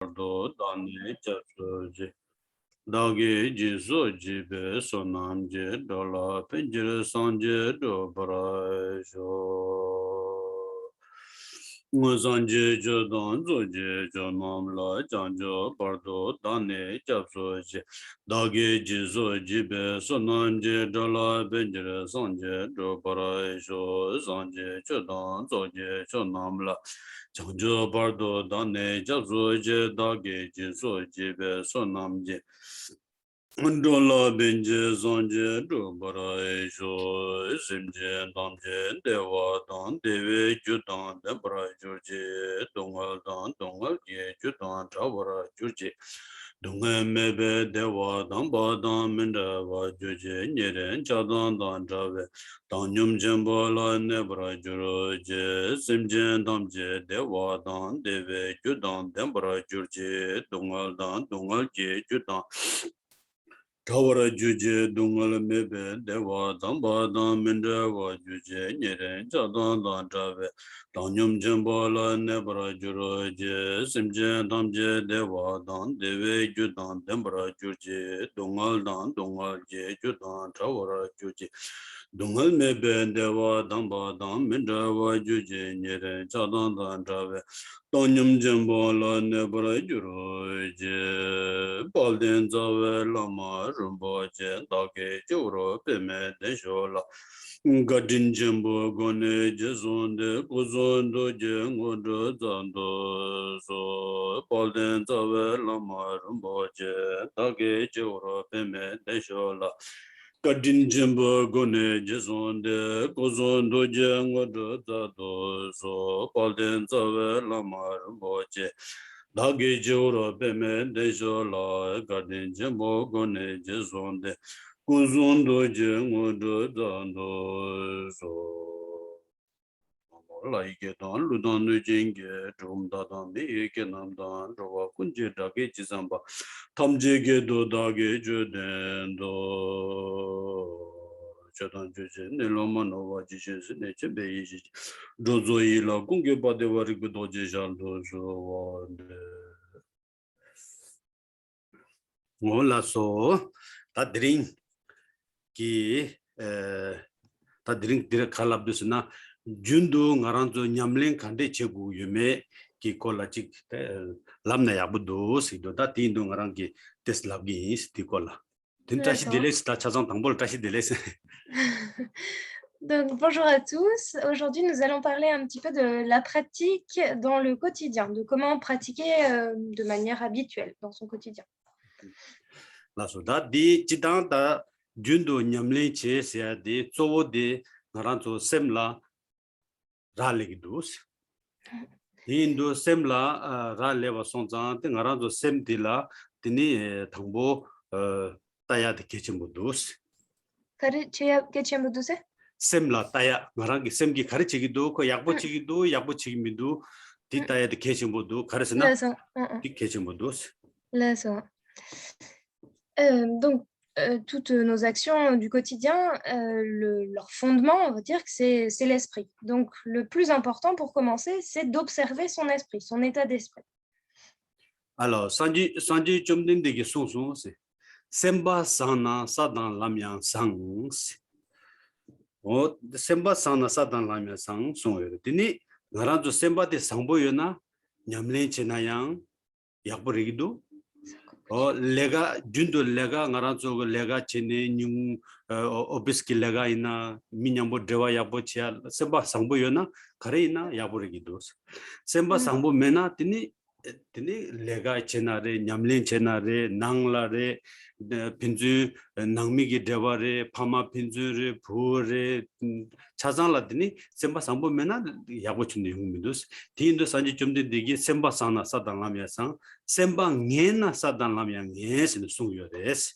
do dani chapsoje dagi jiso jibe sonamje dola penjere sanje do parasho Sanje jodan zoje jonam la janjo pardo dani chapsoje dagi jiso jibe sonamje dola penjere sanje do parasho sanje jodan zoje jonam la Chanjo bardo dane jabzo je dage je so je be so namje. Ndola benje zonje do bara e sho simje damje dewa dan dewe judan de bara jurje dongal je judan tawara jurje. Dunga mebe dewa dan ba dan minda wa jurje nyeren chadan dan trawe. Danyum jembo la ne bara jurje simje damje dewa dan dewe judan de bara jurje dongal je judan Tawara juje dungal mebe dewa damba dan mende wa juje nyeren jadan dan trawe danyum jembo la nebra juro je simje damje dewa dan dewe judan dembra juje dungal je judan tawara juje dungal mebe dewa damba dan mende wa juje nyeren jadan dan trawe Tonyum jembo la nebra juro je balden zawe lama rumbo je dage juro peme de shola gadin jembo gone je zonde kuzondo je ngodo zando so balden zawe lama rumbo je dage juro peme de shola Kadin jimbo gone jizonde kuzondo je ngodo zado so palden zawe lamar boche dagi juro beme dejo la kadin jimbo gone jizonde kuzondo je ngodo zado so Like it on Ludan Jinge, Drum Dadan, Eke Namdan, Rova Kunji Dage Chizamba, Tamjege do Dage Judendo Chadan Juji, Nilomanova Jishes, Nature Beiji, Dozoi La Kunge Badevari Gudoji Jaldo, Mola so, that drink ki, that drink direct Kalabusna. Jundu ngaranzo nyamlen kande chegu yume ki kola chik lamna yabudo sido da tindu ngarangi tesla gi stikola tintashi deles ta chazan tambol tashi deles. Donc, bonjour à tous. Aujourd'hui, nous allons parler un petit peu de la pratique dans le quotidien, de comment pratiquer de manière habituelle dans son quotidien. La soda di chidang da jundu nyamlen che sia de zowo de ngaranzo semla Ralegidus. Hindu semla raleva sonzan te ngaranzo semdila tini thangbo taya de kechimudus. Kari cheya kechimuduse? Semla taya ngarangi semgi karichigidu ko yakbochigidu yakbochigimidu ti taya de kechimudu karisna ti kechimudus. Donc, toutes nos actions du quotidien, leur fondement, on va dire que c'est l'esprit. Donc, le plus important pour commencer, c'est d'observer son esprit, son état d'esprit. Alors, sanji chomdindegi sonsong se semba sana sadan lamyang sang se o semba sana sadan lamyang sang songyo tini ngaranzo semba de sangboyona nyamlen chenayang yakborigidu lega jundu lega ngaranzo lega chene nyung obiski lega ina minyambo dewa yabo chia semba sangbo yona kare ina yaborigido semba sangbo mena tini lega chenare nyamlen chenare nanglare pinju nangmigi dewa re pama pinju re bhure chazangla tini semba sangbo mena yabo chunde yungmidos tindo sanji chumde degi semba sana sadang lamya sang semba ngena sadang lamya ngesin sungyo des.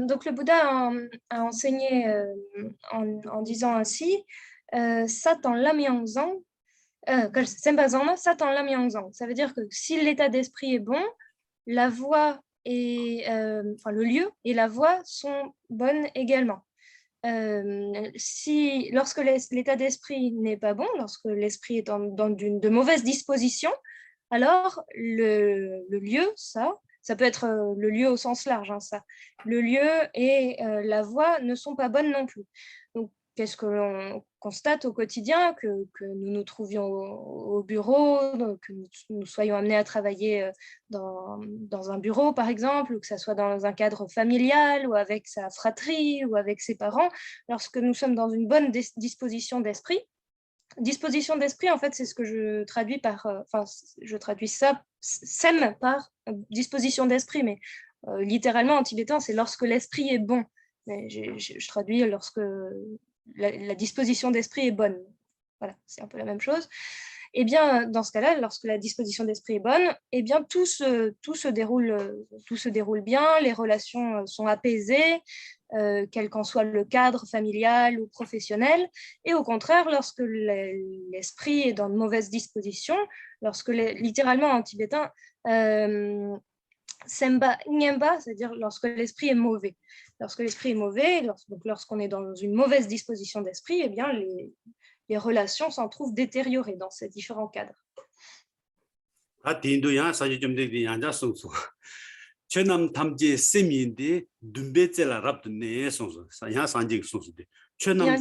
Donc le Bouddha a enseigné en disant ainsi Satan Lamyangzang Sembazana Satan Lamyangzang. Ça veut dire que si l'état d'esprit est bon, la voix et le lieu et la voix sont bonnes également. lorsque l'état d'esprit n'est pas bon, lorsque l'esprit est dans de mauvaises dispositions, alors le lieu, ça peut être le lieu au sens large, hein, ça. Le lieu et la voix ne sont pas bonnes non plus. Donc, qu'est-ce que l'on constate au quotidien, que nous nous trouvions au bureau, que nous soyons amenés à travailler dans un bureau, par exemple, ou que ça soit dans un cadre familial, ou avec sa fratrie, ou avec ses parents, lorsque nous sommes dans une bonne disposition d'esprit. Disposition d'esprit, en fait, c'est ce que je traduis par, je traduis ça, sem par disposition d'esprit, mais littéralement en tibétain, c'est lorsque l'esprit est bon. Mais je traduis lorsque la disposition d'esprit est bonne. Voilà, c'est un peu la même chose. Eh bien, dans ce cas-là, lorsque la disposition d'esprit est bonne, eh bien, tout se déroule bien, les relations sont apaisées, quel qu'en soit le cadre familial ou professionnel. Et au contraire, lorsque l'esprit est dans de mauvaises dispositions, lorsque littéralement en tibétain, semba nyemba, c'est-à-dire lorsque l'esprit est mauvais. Lorsque l'esprit est mauvais, lorsqu'on est dans une mauvaise disposition d'esprit, eh bien, les relations s'en trouvent détériorées dans ces différents cadres. 최남 탐지 세미인데 둔베젤라 랍드네 송소 야 산직 송소데 최남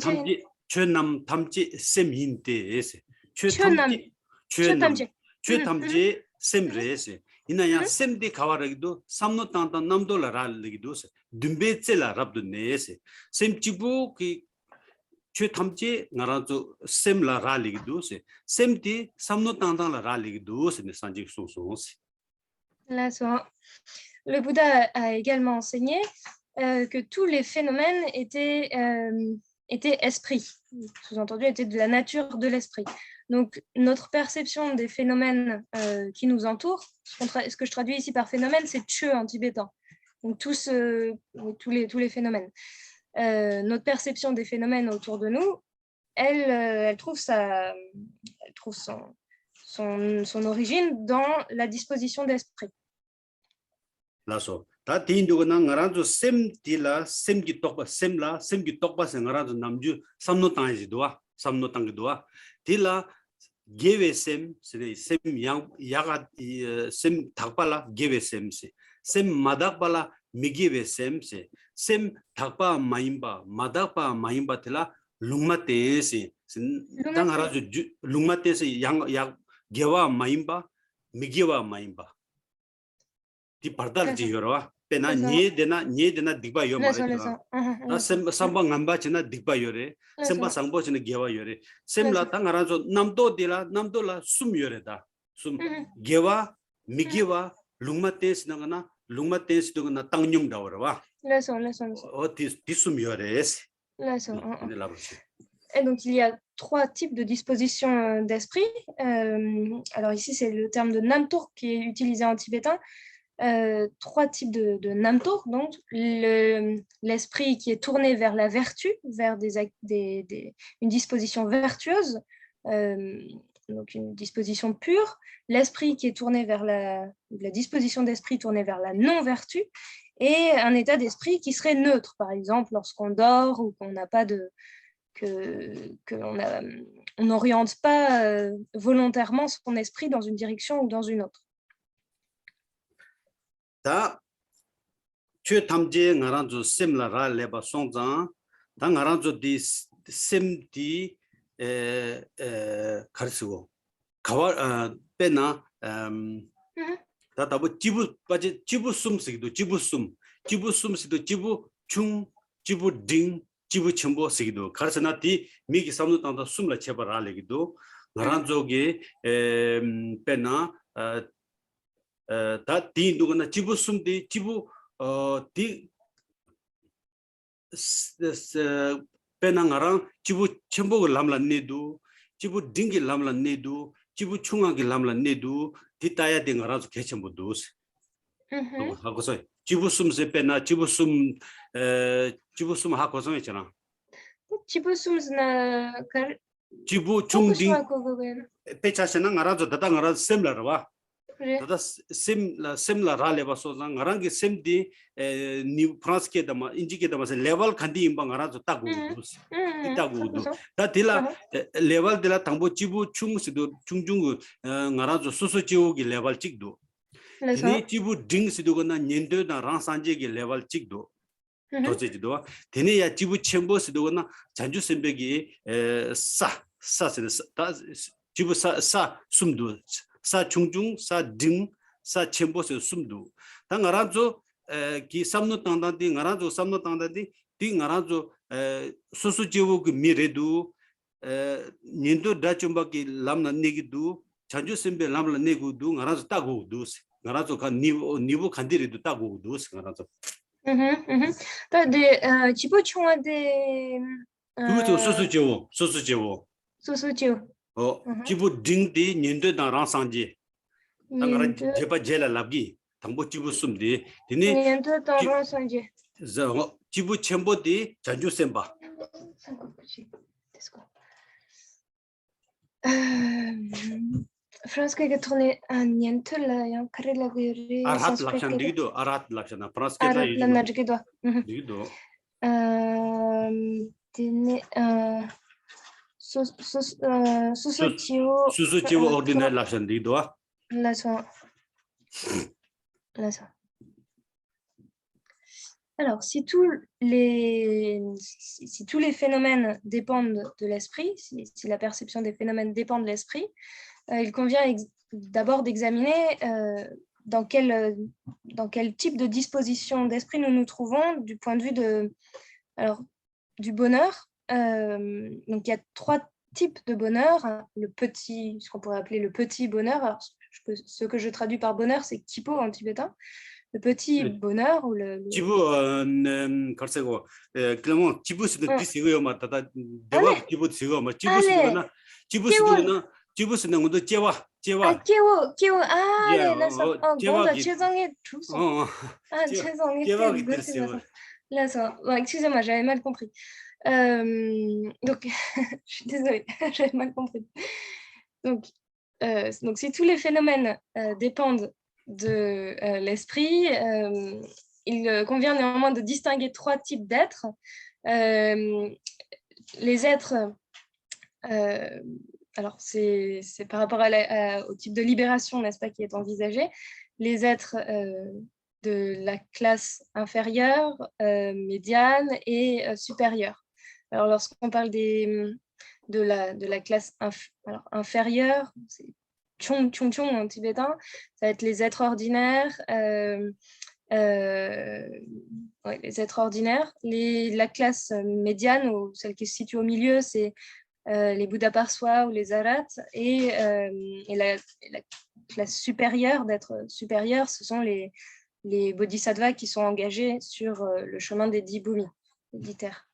탐지 세미인데에세 최탐지 셈레세 이나야 셈디 가와르기도 삼노 땅땅 남돌라랄리기도 둔베젤라 랍드네세 셈지부 그 최탐지 나라조 셈라랄리기도 셈디 삼노 땅땅라랄리기도 산직 송소세. Le Bouddha a également enseigné que tous les phénomènes étaient esprits, sous-entendu étaient de la nature de l'esprit. Donc notre perception des phénomènes qui nous entourent, ce que je traduis ici par phénomène, c'est chö en tibétain. Donc tous les phénomènes. Notre perception des phénomènes autour de nous, elle trouve son origine dans la disposition d'esprit. 라소 다 디인도가 나라도 셈디라 셈기 똑바 셈라 셈기 똑바세 나라도 남주 삼노 땅이지도와 삼노 땅기도와 딜라 게베셈 세레 셈양 야가 셈 닭발라 게베셈세 셈 마닥발라 미게베셈세 셈 닭바 마임바 마닥바 마임바텔라 룽마테세 당하라주 룽마테세 양야 게와 마임바 미게와 마임바 디 바르달지 요라 페나 니에데나 딕바 요 말이야 나 삼방 안바치나 딕바 요레 셈바 상보치나 게와 요레 셈라 당하라조 남도디라 남돌라 숨 요레다 숨 게와 미게와 룽마테스 나가나 룽마테스 도나 땅뇽 다오라와 디숨 요레스 Et donc, il y a trois types de dispositions d'esprit. Alors ici, c'est le terme de namtok qui est utilisé en tibétain. Trois types de namtok, donc l'esprit qui est tourné vers la vertu, vers une disposition vertueuse, donc une disposition pure, l'esprit qui est tourné vers la disposition d'esprit tournée vers la non-vertu, et un état d'esprit qui serait neutre, par exemple lorsqu'on dort ou qu'on n'a pas on n'oriente pas volontairement son esprit dans une direction ou dans une autre. 다 최탐제 나란조 셈라라 레바 송장 다 나란조 디 셈디 가르치고 가와 빼나 다다부 지부 빠지 지부 숨스기도 지부 숨스도 지부 중 지부 딩 지부 첨보 쓰기도 가르치나 디 미기 삼노 땅다 숨라 제발알기도 나란조게 빼나 다 디인도가 지부 숨디 지부 디 빼나가랑 지부 첨복을 람란네도 지부 딩기 람란네도 지부 충하기 람란네도 디따야 딩가라서 개첨보도 하고서 지부 숨세 빼나 지부 숨 하고서 있잖아 지부 숨스나 지부 중딩 빼차세나 가라서 다다 가라서 셈라라 다다 셈라 라레바소 장랑게 셈디 니 프랑스케 다마 인지케 다마세 레벨 칸디 임방 알아서 따고 두스 이따고도 다 딜라 레벨 딜라 당보 지부 충스도 중중 알아서 소소지오기 레벨 찍도 데니 지부 딩스도 거나 년도나 랑산제기 레벨 찍도 도제지도 데니 야 지부 챔버스도 거나 잔주 셈베기 사사세 지부 사 숨도 사 중중 사딩 사 첨보스 숨도 당 알아줘 기 삼노 땅단디 알아줘 삼노 땅단디 디 알아줘 소소지오 그 미레도 년도 다좀바기 람나 내기도 자주 선배 람나 내고도 알아줘 따고도 알아줘 간 니보 간디리도 따고도 알아줘 tu peux tu as des 그것도 소소지오 socio 지부 딩디 년도나 랑상지 당가라 제바 제라 랍기 당보 지부 숨디 디니 지부 첨보디 잔주 셈바 France que tourné un niente la yan kare la guri 아랏 락션 디도 아랏 락션 프랑스 케라 la najgido 디도 dine 수수지오 오르디널 락션 디도 là ça. Alors, si tous les phénomènes dépendent de l'esprit, si la perception des phénomènes dépend de l'esprit, il convient d'abord d'examiner dans quel type de disposition d'esprit nous nous trouvons du point de vue du bonheur. Donc, il y a 3 types de bonheur. Ce qu'on pourrait appeler le petit bonheur. Alors, ce que je traduis par bonheur, c'est kipo en tibétain. Le petit bonheur ou le... Clément, 지부스는 디시고요 마다다 대화 지부 지고 마 지부스는 지부스는 것도 제와 깨워 네, bon, 죄송해 주소. 죄송해. Là, excusez-moi, j'avais mal compris. Donc, je suis désolée, j'avais mal compris. Donc, si tous les phénomènes dépendent de l'esprit, il convient néanmoins de distinguer 3 types d'êtres. Les êtres, alors c'est par rapport au type de libération, n'est-ce pas, qui est envisagé. Les êtres de la classe inférieure, médiane et supérieure. Alors lorsqu'on parle de la classe inférieure, c'est Chong en tibétain, ça va être les êtres ordinaires, les êtres ordinaires. La classe médiane, ou celle qui se situe au milieu, c'est les Bouddhas par soi ou les Arhats, et la classe supérieure, d'être supérieur, ce sont les bodhisattvas qui sont engagés sur le chemin des 10 bhumis, les 10 terres.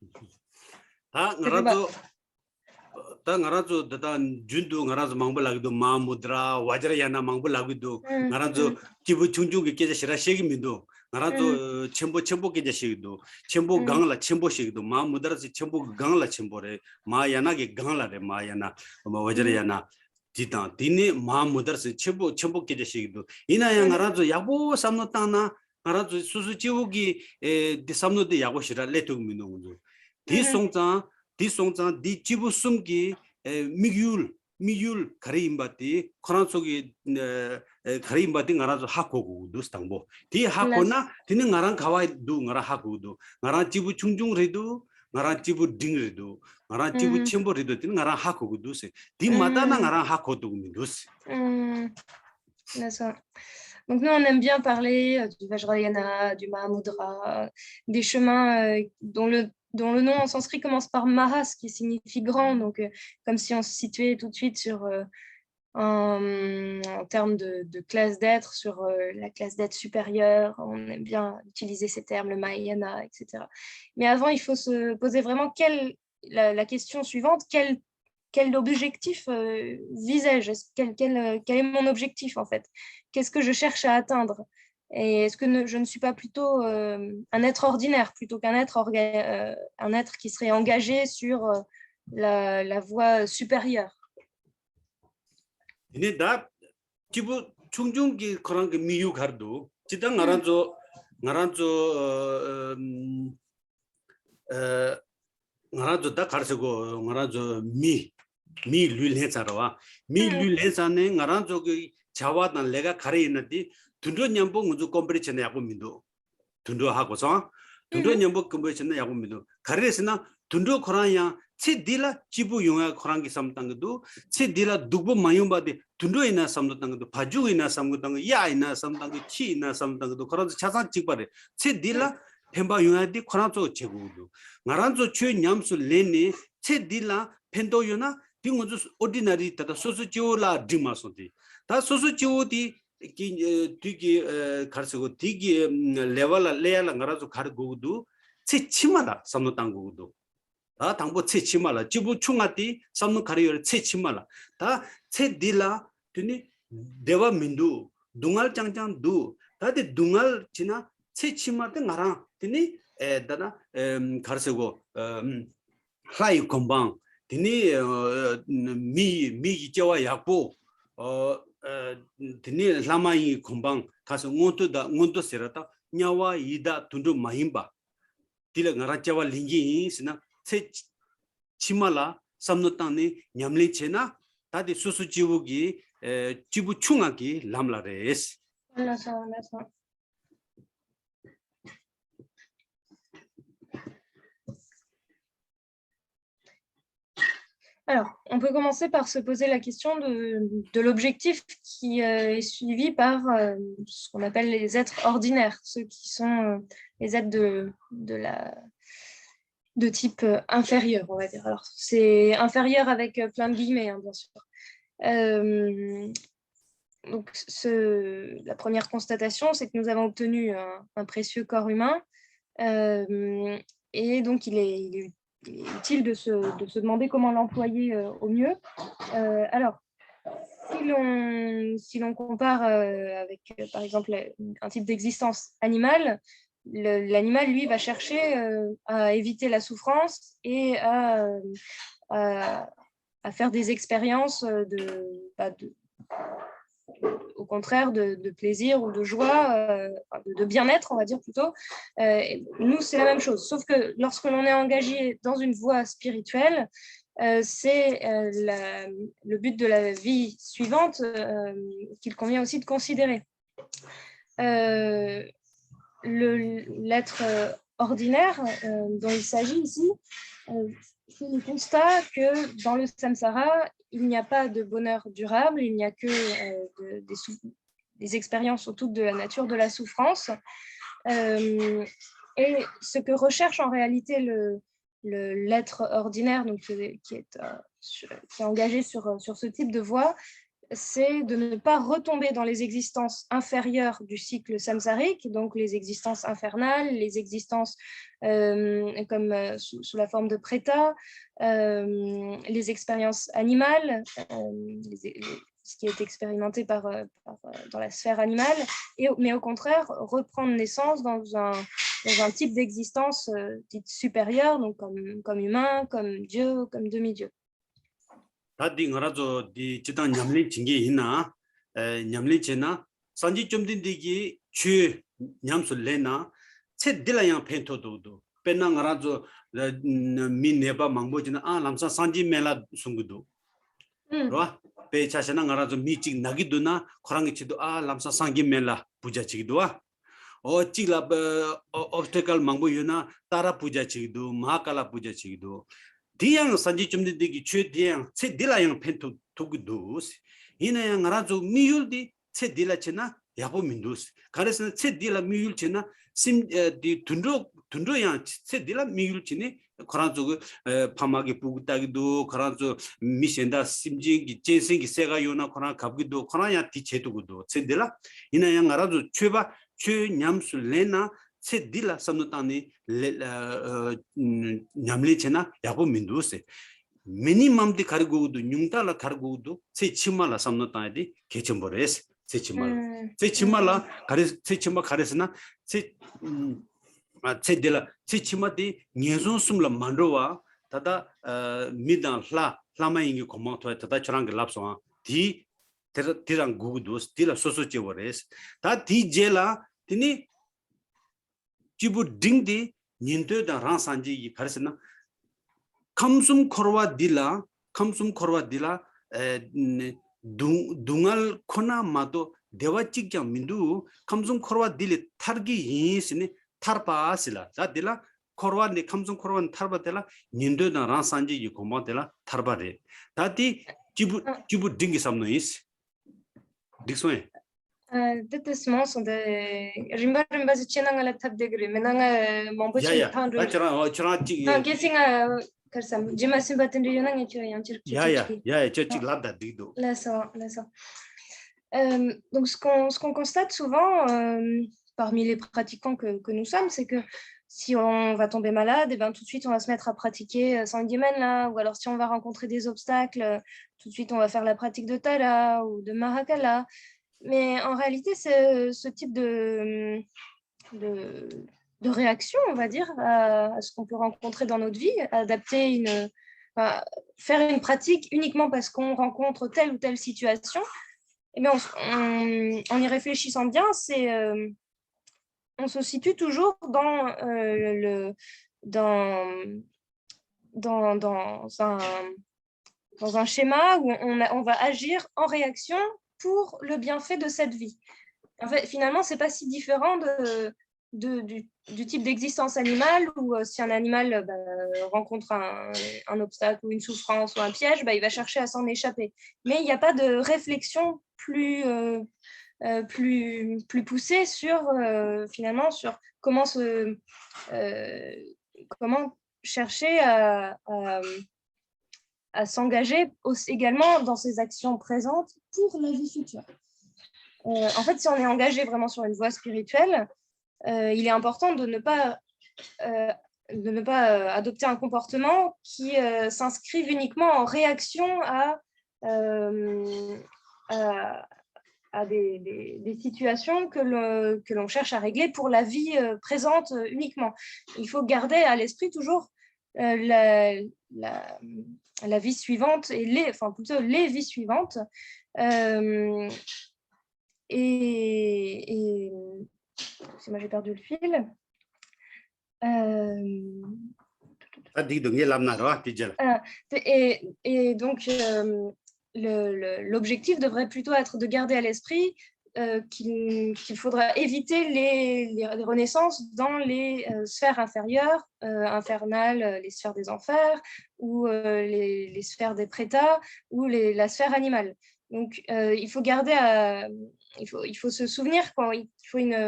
ngarazo dada jundu ngarazo mangbalagdo ma mudra wajrayana mangbalagdo ngarazo jibu chungchung ke shira shegimido ngarazo 첨보 ke shegdo 첨보 gangla 첨보 shegdo ma mudra se 첨보 gangla 첨보래 ma yana ke gangla re ma yana wajrayana 지다 디니 마 mudra se 첨보 ke shegdo inaya ngarazo yago samno tana ngarazo susu jibugi di samno de yago shira letung minong di song자 디 지부 숨기 미율 가리임바티 코란 속에 가리임바티 나라서 하고고 누스당보 디 하고나 디는 나랑 가와도 나라 하고도 나라 지부 중중레도 나라 지부 딩레도 나라 지부 첨보레도 디는 나랑 하고고 누스 디 마다나 나랑 하고도 누스 Donc nous on aime bien parler du Vajrayana, du Mahamudra, des chemins dont le nom en sanskrit commence par Mahas, qui signifie grand, donc comme si on se situait tout de suite sur, en termes de classe d'être, sur la classe d'être supérieure. On aime bien utiliser ces termes, le Mahayana, etc. Mais avant, il faut se poser vraiment la question suivante, quel objectif visais-je? Quel est mon objectif en fait? Qu'est-ce que je cherche à atteindre? Et est-ce que je ne suis pas plutôt un être ordinaire plutôt qu'un un être qui serait engagé sur la voie supérieure? 지부 충중기 그런 게 미유 가도 지당 나란조 나란조 다 가르치고 나란조 미 룰해자라와 미 룰해자네 나란조 그 자와단 내가 가래 있는데 둔도 냠봉 우주 컴프리션에 하고 민도 둔도 하고서 둔도 냠봉 컴프리션에 하고 민도 가래스나 둔도 코라야 치딜라 지부 용야 코랑기 삼당도 치딜라 두부 마용바데 둔도이나 삼당도 바주이나 삼당도 야이나 삼당도 치이나 삼당도 그런 자산 찍바래 치딜라 펜바 용야디 코랑조 제고도 나란조 최 냠수 레니 치딜라 펜도요나 딩우주 오디나리 따다 소소지오라 디마소디 다 소소지오디 디기 가르치고 디기 레벨 레야라 나라조 가르고도 치치마다 삼노당고도 다 당보 치치마라 지부 충아디 삼노 가리열 치치마라 다 체딜라 드니 대와 민두 둥알 짱짱두 다데 둥알 지나 치치마데 나라 드니 에다나 가르치고 하이 건방 드니 미 저와 약보 드니 라마이 건방 가서 응원도 세라다 냐와 이다 둔도 마힘바 딜라 나라자와 링기 스나 세 치말라 삼노탄니 냠리체나 다디 수수지우기 지부 충하기 람라레스 Alors, on peut commencer par se poser la question de l'objectif qui est suivi par ce qu'on appelle les êtres ordinaires, ceux qui sont les êtres de type inférieur, on va dire. Alors, c'est inférieur avec plein de guillemets, hein, bien sûr. Donc, la première constatation, c'est que nous avons obtenu un précieux corps humain, et donc il est utile de se demander comment l'employer au mieux. Alors, si l'on compare avec, par exemple, un type d'existence animale, l'animal, lui, va chercher à éviter la souffrance et à faire des expériences au contraire de plaisir ou de joie, de bien-être, on va dire plutôt. Nous, c'est la même chose, sauf que lorsque l'on est engagé dans une voie spirituelle, c'est le but de la vie suivante qu'il convient aussi de considérer. L'être ordinaire dont il s'agit ici, c'est le constat que dans le samsara, il n'y a pas de bonheur durable, il n'y a que des expériences autour de la nature de la souffrance. Et ce que recherche en réalité l'être ordinaire, donc, qui est engagé sur ce type de voie, c'est de ne pas retomber dans les existences inférieures du cycle samsarique, donc les existences infernales, les existences comme sous la forme de préta, les expériences animales, ce qui est expérimenté dans la sphère animale, mais au contraire, reprendre naissance dans un type d'existence dite supérieure, donc comme humain, comme Dieu, comme demi-dieu. 다디 ngarazo di chitang nyamli chingi ina nyamli chena sanji chomdin digi chu nyamsu lena che dilayang pento do penna ngarazo min neba mangbo china lamsa sanji mela sungudo ro pe chashana ngarazo mi chig nagiduna khorangi chido lamsa sangi mela puja chigdo o chigla obstacle mangbo yuna tara puja chigdo mahakala puja chigdo 디양 산지 좀 되기 최디양 체 딜라양 펜토 도구도스 이나양 알아줘 미율디 체 딜라체나 야보 민도스 가르스나 체 딜라 미율체나 심디 둔로양 체 딜라 미율체네 그란조 파마게 부구따기도 그란조 미센다 심지기 제생기 세가 요나 그란 갑기도 그란야 디체도구도 체 딜라 이나양 알아줘 최바 최냠수 레나 체 딜라 삼노타니 냠리체나 야보 민두세 미니멈디 가르고도 뇽달라 가르고도 체 치마라 삼노타디 개첨버레스 체 치마라 가레 체 치마 가레스나 체 딜라 체 치마디 녜존 숨라 만로와 다다 미단 라마잉기 고마토 다다 저랑게 랍소아 디 Tirang Gugus, Tila Sosochivores, that Tijela, Tini Chibu Dingdi, Ninto the Ransanji person. Kamsum Korwa Dila, Dungal Kona Mato, Devachika Mindu, Kamsum Korwa Dili, Targi is in Tarpa Asila, that Dilla, Korwa, the Kamsum Korwan Tarbatella, Nindo the Ransanji, you combatella, Tarbare. Tati Chibu Dingi some noise. This way. Détestement sont des rimba rimba zitienang à la table de gré mais nang mon petit tendre guessing karsam jima simbaten rionang et tu un tir tchik lada dido là ça donc ce qu'on constate souvent parmi les pratiquants que nous sommes, c'est que si on va tomber malade, et ben tout de suite on va se mettre à pratiquer Sangyemen là, ou alors si on va rencontrer des obstacles, tout de suite on va faire la pratique de Tala ou de Mahakala. Mais en réalité, c'est ce type de réaction, on va dire, à ce qu'on peut rencontrer dans notre vie, adapter faire une pratique uniquement parce qu'on rencontre telle ou telle situation. Et bien, en y réfléchissant bien, on se situe toujours dans un schéma où on va agir en réaction pour le bienfait de cette vie. En fait, finalement, ce n'est pas si différent du type d'existence animale où si un animal rencontre un obstacle ou une souffrance ou un piège, il va chercher à s'en échapper. Mais il n'y a pas de réflexion plus poussée sur, finalement, sur comment chercher à s'engager également dans ses actions présentes pour la vie future. En fait, si on est engagé vraiment sur une voie spirituelle, il est important de ne pas adopter un comportement qui s'inscrive uniquement en réaction à des situations que l'on cherche à régler pour la vie présente uniquement. Il faut garder à l'esprit toujours la vie suivante et les vies suivantes. Et moi j'ai perdu le fil. Et donc l'objectif devrait plutôt être de garder à l'esprit qu'il faudra éviter les renaissances dans les sphères inférieures, infernales, les sphères des enfers, ou les sphères des prétas, ou la sphère animale. Donc, il faut garder il faut se souvenir il faut il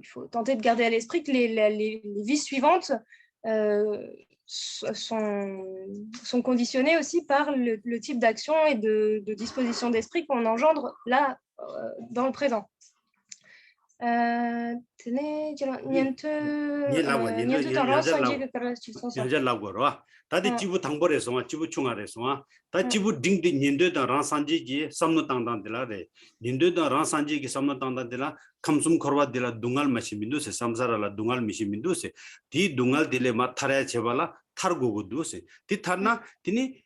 faut tenter de garder à l'esprit que les vies suivantes sont conditionnées aussi par le type d'action et de disposition d'esprit qu'on engendre là, dans le présent. Tadi chibu tangbore songa chibu chungare songa ta chibu dingdi nindo da ransanji gi samno tangdan dila re nindo da ransanji gi samno tangdan dila kamsum korwa dila dungal mashimindu se samsara la dungal mishimindu se di dungal dile ma thara chebala thargo du se di tharna tini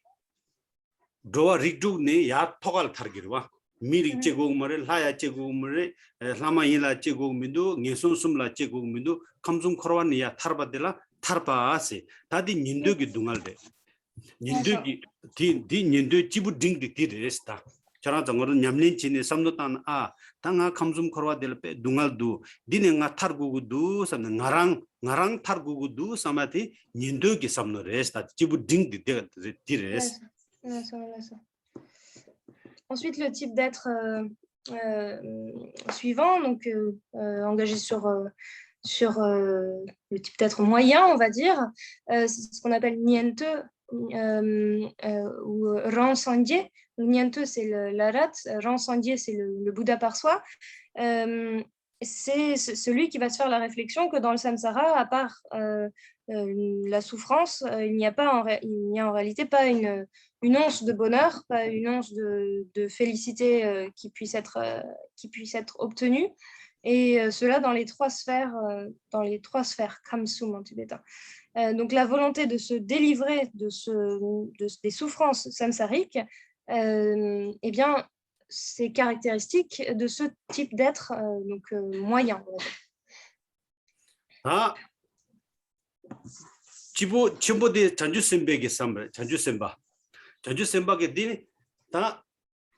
doa rigdu ne ya thogal thargirwa mirik chego mare laya chego mare lama yila chego mindu ngesun sumla chego mindu kamsum korwa ne ya tharba dila tarpaase tadi nindogi dungalde nindogi di nindo chibu dingdi diresta chara jangor nyamlin chini samnotan tanga kamsum korwa delpe dungaldu dine nga targugudu samna ngarang targugudu samati nindogi samno resta chibu dingdi direst. Ensuite, le type d'être suivant, donc engagé sur le type d'être moyen, on va dire, c'est ce qu'on appelle Niente ou Ransandye. Niente, c'est l'arat, Ransandye, c'est le Bouddha par soi. C'est celui qui va se faire la réflexion que dans le samsara, à part la souffrance, il n'y a en réalité pas une once de bonheur, pas une once de félicité qui puisse être obtenue. Et cela dans les trois sphères Kamsum en tibétain. Donc la volonté de se délivrer des souffrances samsariques, eh bien, c'est caractéristique de ce type d'être moyen. 다 지보 첨보대 전주선배게 삼바 전주선바 전주선바게 디다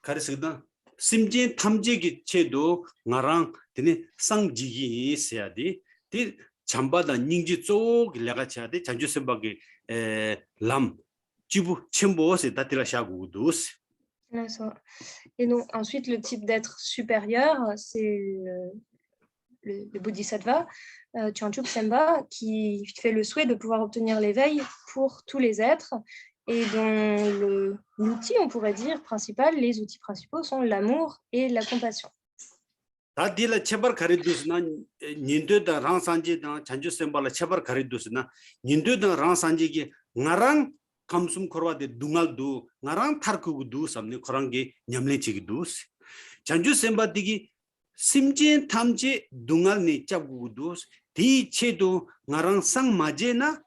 가르스다 심진 탐지기 체도 나랑 드니 상지기 있어야지 디 잠바다 닝지 쪽 내가 쳐야지 전주선바게 람 지부 첨보세 다티라샤고도스. Et donc, ensuite, le type d'être supérieur, c'est le bodhisattva, Chanchup Semba, qui fait le souhait de pouvoir obtenir l'éveil pour tous les êtres et dont l'outil, on pourrait dire, principal, les outils principaux sont l'amour et la compassion. 다딜라 체벌 가리두스나 닌도다 랑산지다 잔주셈발라 체벌 가리두스나 닌도다 랑산지기 나랑 감숨 코르와데 둥알두 나랑 타르쿠구두 삼네 코랑게 냠레치기두스 잔주셈바디기 심진 탐지 둥알니 잡구두스 디체도 나랑 상마제나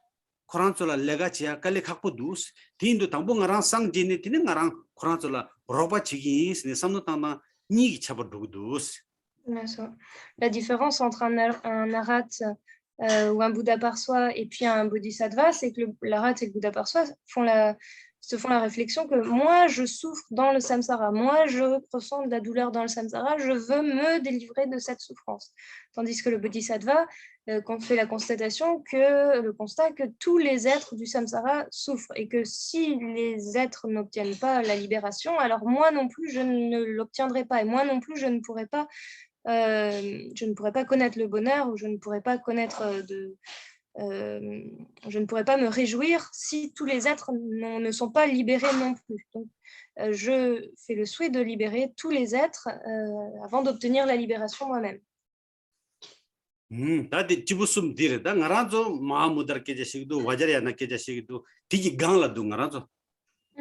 코란솔라 레가치야 칼레 각보두스 디인도 당보 나랑 상지네 디네 나랑 코란솔라 로바치기 스네 삼노타마 니기 차버두두스. La différence entre un arat ou un Bouddha par soi et puis un bodhisattva, c'est que l'arat et le Bouddha par soi se font la réflexion que moi, je souffre dans le samsara, moi, je ressens de la douleur dans le samsara, je veux me délivrer de cette souffrance. Tandis que le bodhisattva, qu'on fait le constat que tous les êtres du samsara souffrent et que si les êtres n'obtiennent pas la libération, alors moi non plus, je ne l'obtiendrai pas et moi non plus, je ne pourrai pas connaître le bonheur ou je ne pourrais pas je ne pourrais pas me réjouir si tous les êtres ne sont pas libérés non plus. Donc, je fais le souhait de libérer tous les êtres avant d'obtenir la libération moi-même. 다들 지부숨 디르다 나라조 마무다르 계자시기도 와자리야나 계자시기도 디기 강라도 나라조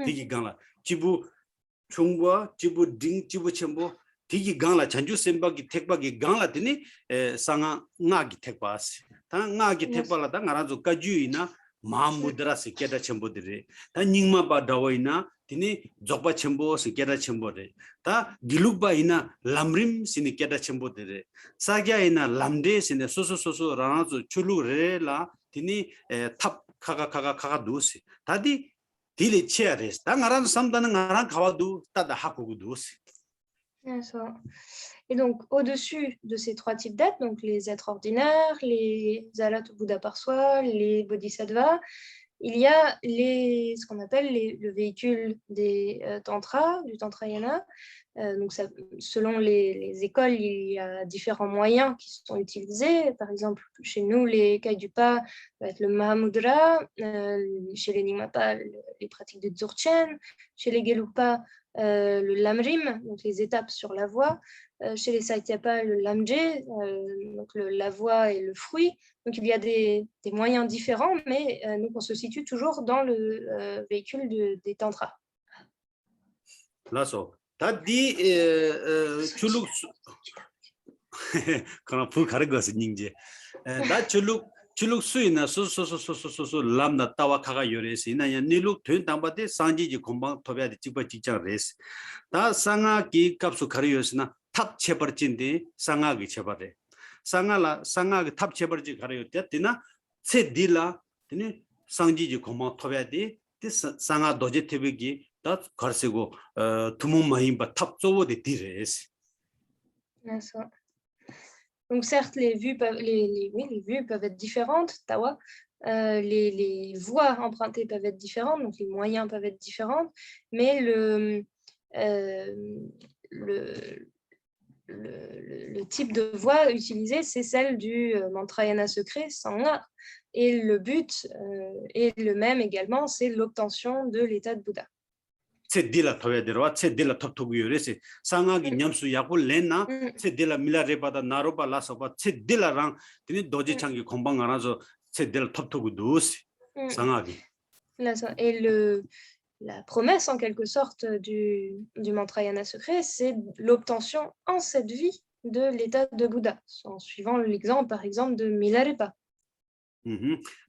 디기 강라 지부 총과 지부 딩 지부 첨부 디기 강라 전주 셈바기 택바기 강라 드니 상아 나기 택바스 다 나기 택발라다 나라조 가주이나 마무드라스 계다 첨부들이 다 닝마바 다와이나 디니 적바 첨부스 계다 첨부들 다 길룩바이나 람림 시니 계다 첨부들 사갸이나 람데 시네 소소소소 라나조 출루레라 디니 탑 카가 두스 다디 딜이 치아레스 다 나라조 삼다는 나랑 가와두 따다 하고고 두스. Et donc, au-dessus de ces trois types d'êtres, donc les êtres ordinaires, les alats au Bouddha par soi, les bodhisattvas, il y a ce qu'on appelle le véhicule des tantras, du tantrayana. Donc selon les écoles, il y a différents moyens qui sont utilisés. Par exemple, chez nous, les Kaidupa va être le Mahamudra, chez les Nyingmapa, les pratiques de Dzogchen, chez les Gelugpa, le Lamrim, donc les étapes sur la voie, chez les Saityapa, le Lamje, donc la voie et le fruit. Donc il y a des moyens différents, mais donc on se situe toujours dans le véhicule des tantras. 라소 다디 줄룩 그나 부 가르 것은 닝제 나 줄룩 수이나 소소소소소소 람나 따와 카가 요레스 이나야 니룩 된 담바데 산지지 공방 토베아데 직바 직장 레스 다 상하기 값수 가르요스나 탑 체버진데 상하기 체버데 상하기 탑 체버지 가르요 때나 세딜라 드니 상지지 공방 토베아데 상하 도제 테베기 다 가르시고 두문마임바 탑조보데 디레스. Donc certes, les vues peuvent être différentes, tawa. Les voies empruntées peuvent être différentes, donc les moyens peuvent être différents, mais le type de voie utilisée, c'est celle du mantrayana secret, Sangha, et le but est le même également, c'est l'obtention de l'état de Bouddha. 세딜라 토베데로와 세딜라 탑토구요레세 상하기 냠수 야골 렌나 세딜라 밀라레바다 나로바 라소바 세딜라랑 드니 도지창기 공방 안아서 세딜라 탑토구두스 상하기. Et la promesse en quelque sorte du mantrayana secret, c'est l'obtention en cette vie de l'état de Bouddha, en suivant l'exemple par exemple de Milarepa.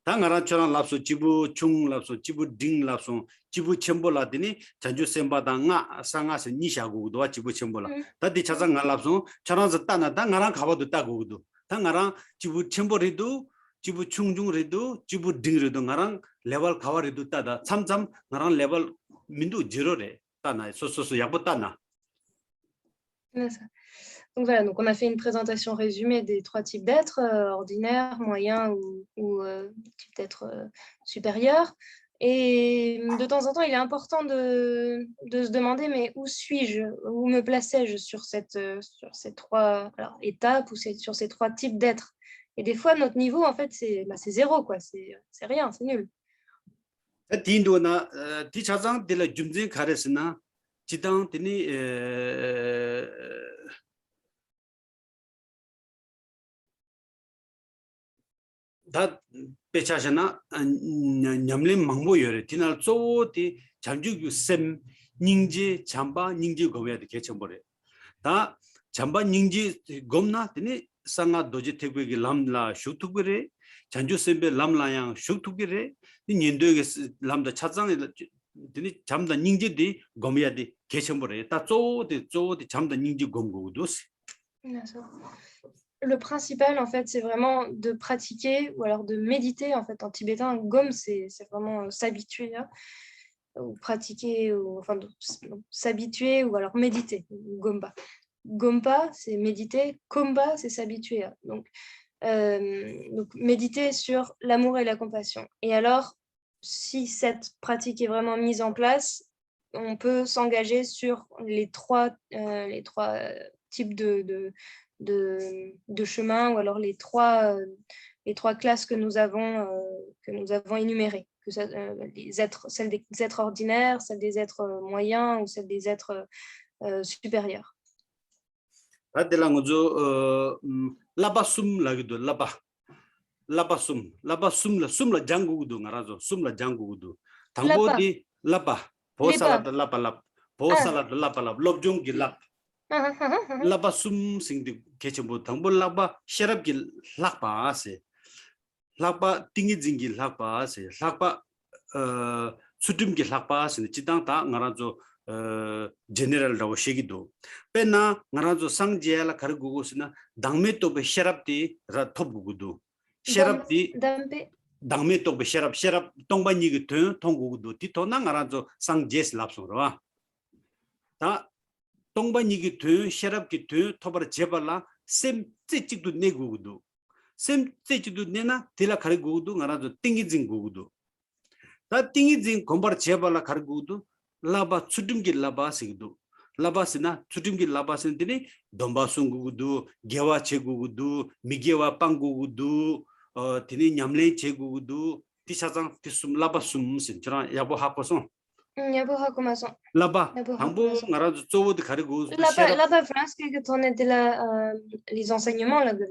당가라처럼 랍소 지부 중 랍소 지부 딩 랍소 지부 첨볼라더니 잔주 셈바당가 상아서 니샤고도 지부 첨볼라 다디 차상가 랍소 저랑서 따나 당가랑 가봐도 따고도 당가랑 지부 첨볼이도 지부 충중리도 지부 딩리도 나랑 레벨 가와리도 따다 참참 나랑 레벨 민도 제로래 따나 소소소 야보 따나. Donc voilà, donc on a fait une présentation résumée des 3 types d'êtres, ordinaires, moyens ou type d'êtres supérieurs. Et de temps en temps, il est important de se demander, mais où suis-je? Où me placais-je sur ces 3 étapes ou sur ces 3 types d'êtres? Et des fois, notre niveau, en fait, c'est 0, quoi. C'est rien, c'est nul. 디인도나 디차장 데라 줌제 가레스나 지당 데니 다 배차잖아 냠림 망보여래 디날 쪼디 잠주규 셈 닝지 잠바 닝지 거해야 돼 개천벌에 다 잠바 닝지 검나 되니 상아 도지 태국의 람라 슈투그레 잔주 셈베 람라양 슈투그레 닌도에게 람다 차장에 되니 잠다 닝지디 검해야 돼 개천벌에 다 쪼디 잠다 닝지 검고도. Le principal, en fait, c'est vraiment de pratiquer ou alors de méditer. En fait, en tibétain, gom, c'est vraiment s'habituer, hein, ou pratiquer, ou enfin s'habituer ou alors méditer. Gompa. Gompa, c'est méditer. Komba, c'est s'habituer. Hein. Donc, méditer sur l'amour et la compassion. Et alors, si cette pratique est vraiment mise en place, on peut s'engager sur les trois types de chemin ou alors les trois classes que nous avons énumérées, que celle des êtres ordinaires, celle des êtres moyens ou celle des êtres supérieurs. 라바숨 라기도 라바숨 숨라 장구도 나라죠 숨라 장구도 당보디 라바 보살라도 라발랍 보살라도 라발랍 롭종기 랍 라바 숨싱디 개체보 당보 라바 셔럽기 락바세 락바 띵이징기 락바세 락바 수dum기 락바세 지당다 나라조 제너럴라고 시기도 페나 나라조 상제라 가르고고스나 당메토베 셔럽디 라 톱구도 셔럽디 당메토베 셔럽 동반이기 된 통구도 디토나 나라조 상제스 랍소로와 다 동반이기 돼 셔럽기 돼 토바르 제발라 셈 찌찌도 내고도 셈 찌찌도 내나 딜라 가르고도 나라도 띵기진 고도 다 띵기진 곰바르 제발라 가르고도 라바 추dum기 라바시도 라바스나 추dum기 라바스인데 dombasun고도 개와 제고도 미개와 빵고도 디니 냠레 제고도 디사장 디숨 라바숨 신처럼 야보 하고서 Là-bas, là-bas, France, que on était là, les enseignements là-bas.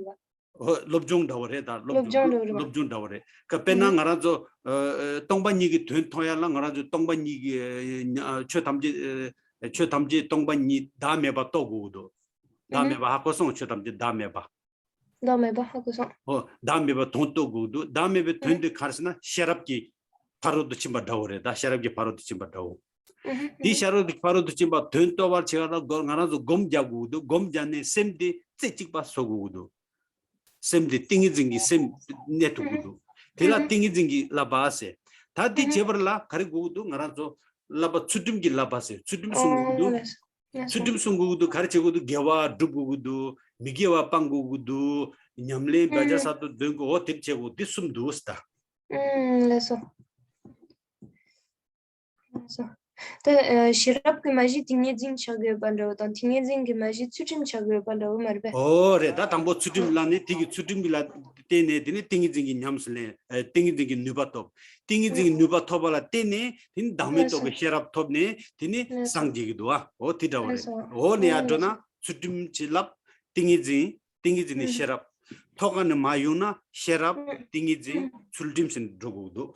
Lobjong dawre da lobjong dawre ka pena ngarajo tongbanyi gi thön thoyala ngarajo tongbanyi gi chötamji tongbanyi dame ba togudo dame ba hakoson chötamji dame ba hakoson dame ba tontogudo dame be thönde karsna sharapki 바로도 침바 다오래다 샤랍게 바로도 침바 다오 디 샤랍게 바로도 침바 된토발 제가다 가나도 곰자구도 곰자네 셈디 찌찌바 소구도 셈디 띵이징기 셈 네트구도 데라 띵이징기 라바세 다디 제버라 가리고도 가나도 라바 추dum기 라바세 추dum숭구도 가르치고도 개와 두구도 미개와 빵구도 냠레 바자사도 된고 어택체고 디숨도스다 레서 Shirap que magie tingedzing chagre pando dan tingedzing que magie tsutim chagre pando marbe re da tambo tsutim la ne tigi tsutim bila tene tene tingedzing nyamsle tingedzing nubatop tingedzing nubatop la tene tin dame to shirap top ne tini sangji gidwa o tidawre o ne adona tsutim chilap tingedzing ni shirap 토가는 마유나 shirap tingedzing tsuldim sin drogodo.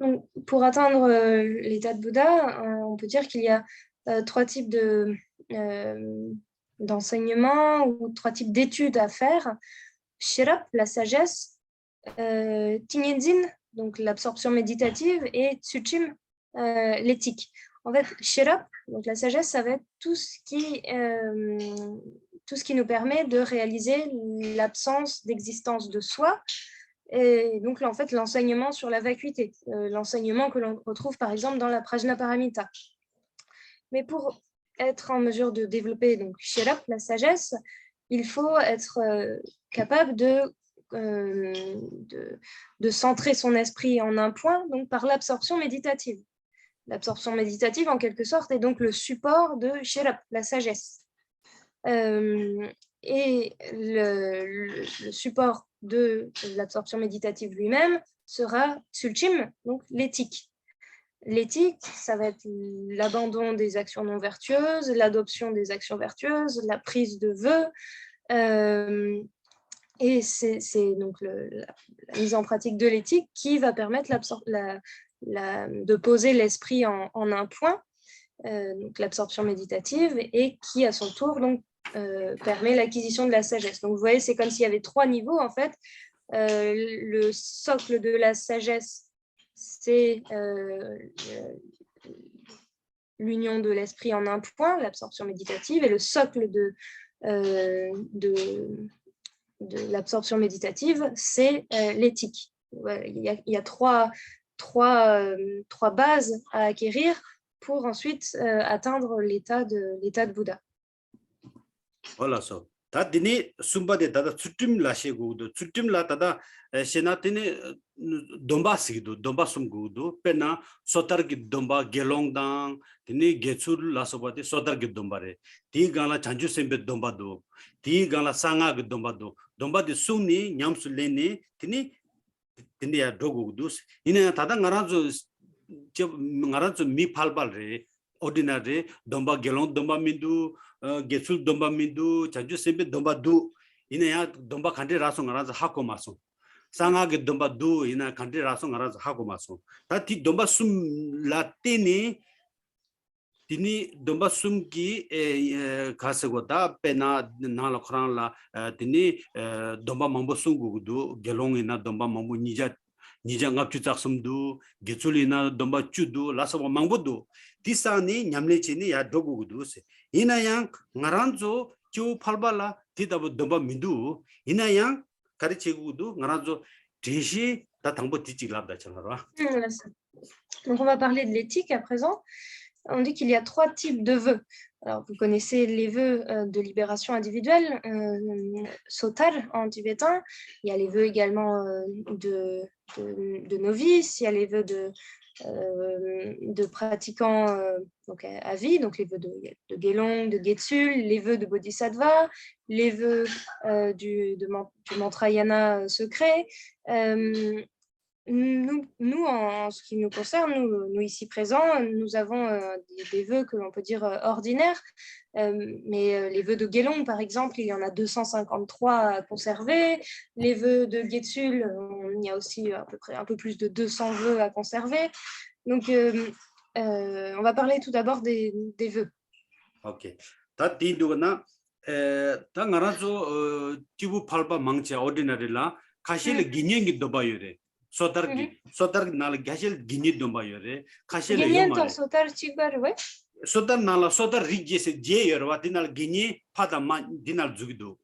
Donc, pour atteindre l'état de Bouddha, on peut dire qu'il y a 3 types d'enseignement ou 3 types d'études à faire. Shirap, la sagesse, Tinyenzin, donc l'absorption méditative, et Tsuchim, l'éthique. En fait, Sherab, donc la sagesse, ça va être tout ce qui nous permet de réaliser l'absence d'existence de soi. Et donc, là, en fait, l'enseignement sur la vacuité, l'enseignement que l'on retrouve, par exemple, dans la Prajnaparamita. Mais pour être en mesure de développer donc Sherab, la sagesse, il faut être capable de centrer son esprit en un point, donc par l'absorption méditative. L'absorption méditative, en quelque sorte, est donc le support de Sherab, la sagesse. Et le support de l'absorption méditative lui-même sera Tsulchim, donc l'éthique. L'éthique, ça va être l'abandon des actions non vertueuses, l'adoption des actions vertueuses, la prise de vœux, et c'est donc la mise en pratique de l'éthique qui va permettre de poser l'esprit en un point, donc l'absorption méditative, et qui à son tour donc, permet l'acquisition de la sagesse. Donc vous voyez, c'est comme s'il y avait 3 niveaux en fait. Le socle de la sagesse, c'est l'union de l'esprit en un point, l'absorption méditative, et le socle de l'absorption méditative, c'est l'éthique. Il y a trois bases à acquérir pour ensuite atteindre l'état de Bouddha. Voilà ça. Ta dini sumba de tada tsutim la shegu tsutim la tada senatini domba sigdu domba sumgudu pena sotar gi domba gelong dang dini gechul la sobati sotar gi domba re ti gala chanju sembe domba do ti gala sanga gi domba do domba de sumni nyamsu leni dini ya dogu dus ine tada ngarazu mi palbal re ordinary domba gelong domba mindu gesul domba mindu chanju sembe domba du ina ya domba khande raso ngaraza hako maso sanga ge domba du ina khande raso ngaraza hako maso ta ti domba sum latini tini domba sum ki khasego da pena na la khran la tini domba mambo sungu du gelong ina domba mambo nija ngap chu chaksum du gechulina domba chudu la so mambo du tisani nyamle chini ya dogu du se ina yang ngaranzo chu phalbala tidab domba mindu ina yang karichegu du ngaranzo deshi ta thangbo tichi labda chanarwa. Donc on va parler de l'éthique à présent. On dit qu'il y a 3 types de vœux. Alors, vous connaissez les vœux de libération individuelle, sotar en tibétain. Il y a les vœux également de novices. Il y a les vœux de pratiquants donc à vie, donc les vœux de Gelong, de Getsul, les vœux de Bodhisattva, les vœux du mantrayana secret. Nous, en ce qui nous concerne, nous ici présents, nous avons des vœux que l'on peut dire ordinaires, mais les vœux de Gelong, par exemple, il y en a 253 à conserver. Les vœux de Getsul, il y a aussi à peu près un peu plus de 200 vœux à conserver. Donc, on va parler tout d'abord des vœux. Ok. Sotar nala gashel ginyi domba yore kashel yomare sotar chigbar we sotar nala sotar rigje se je yorwa dinal ginyi padama dinal zugdo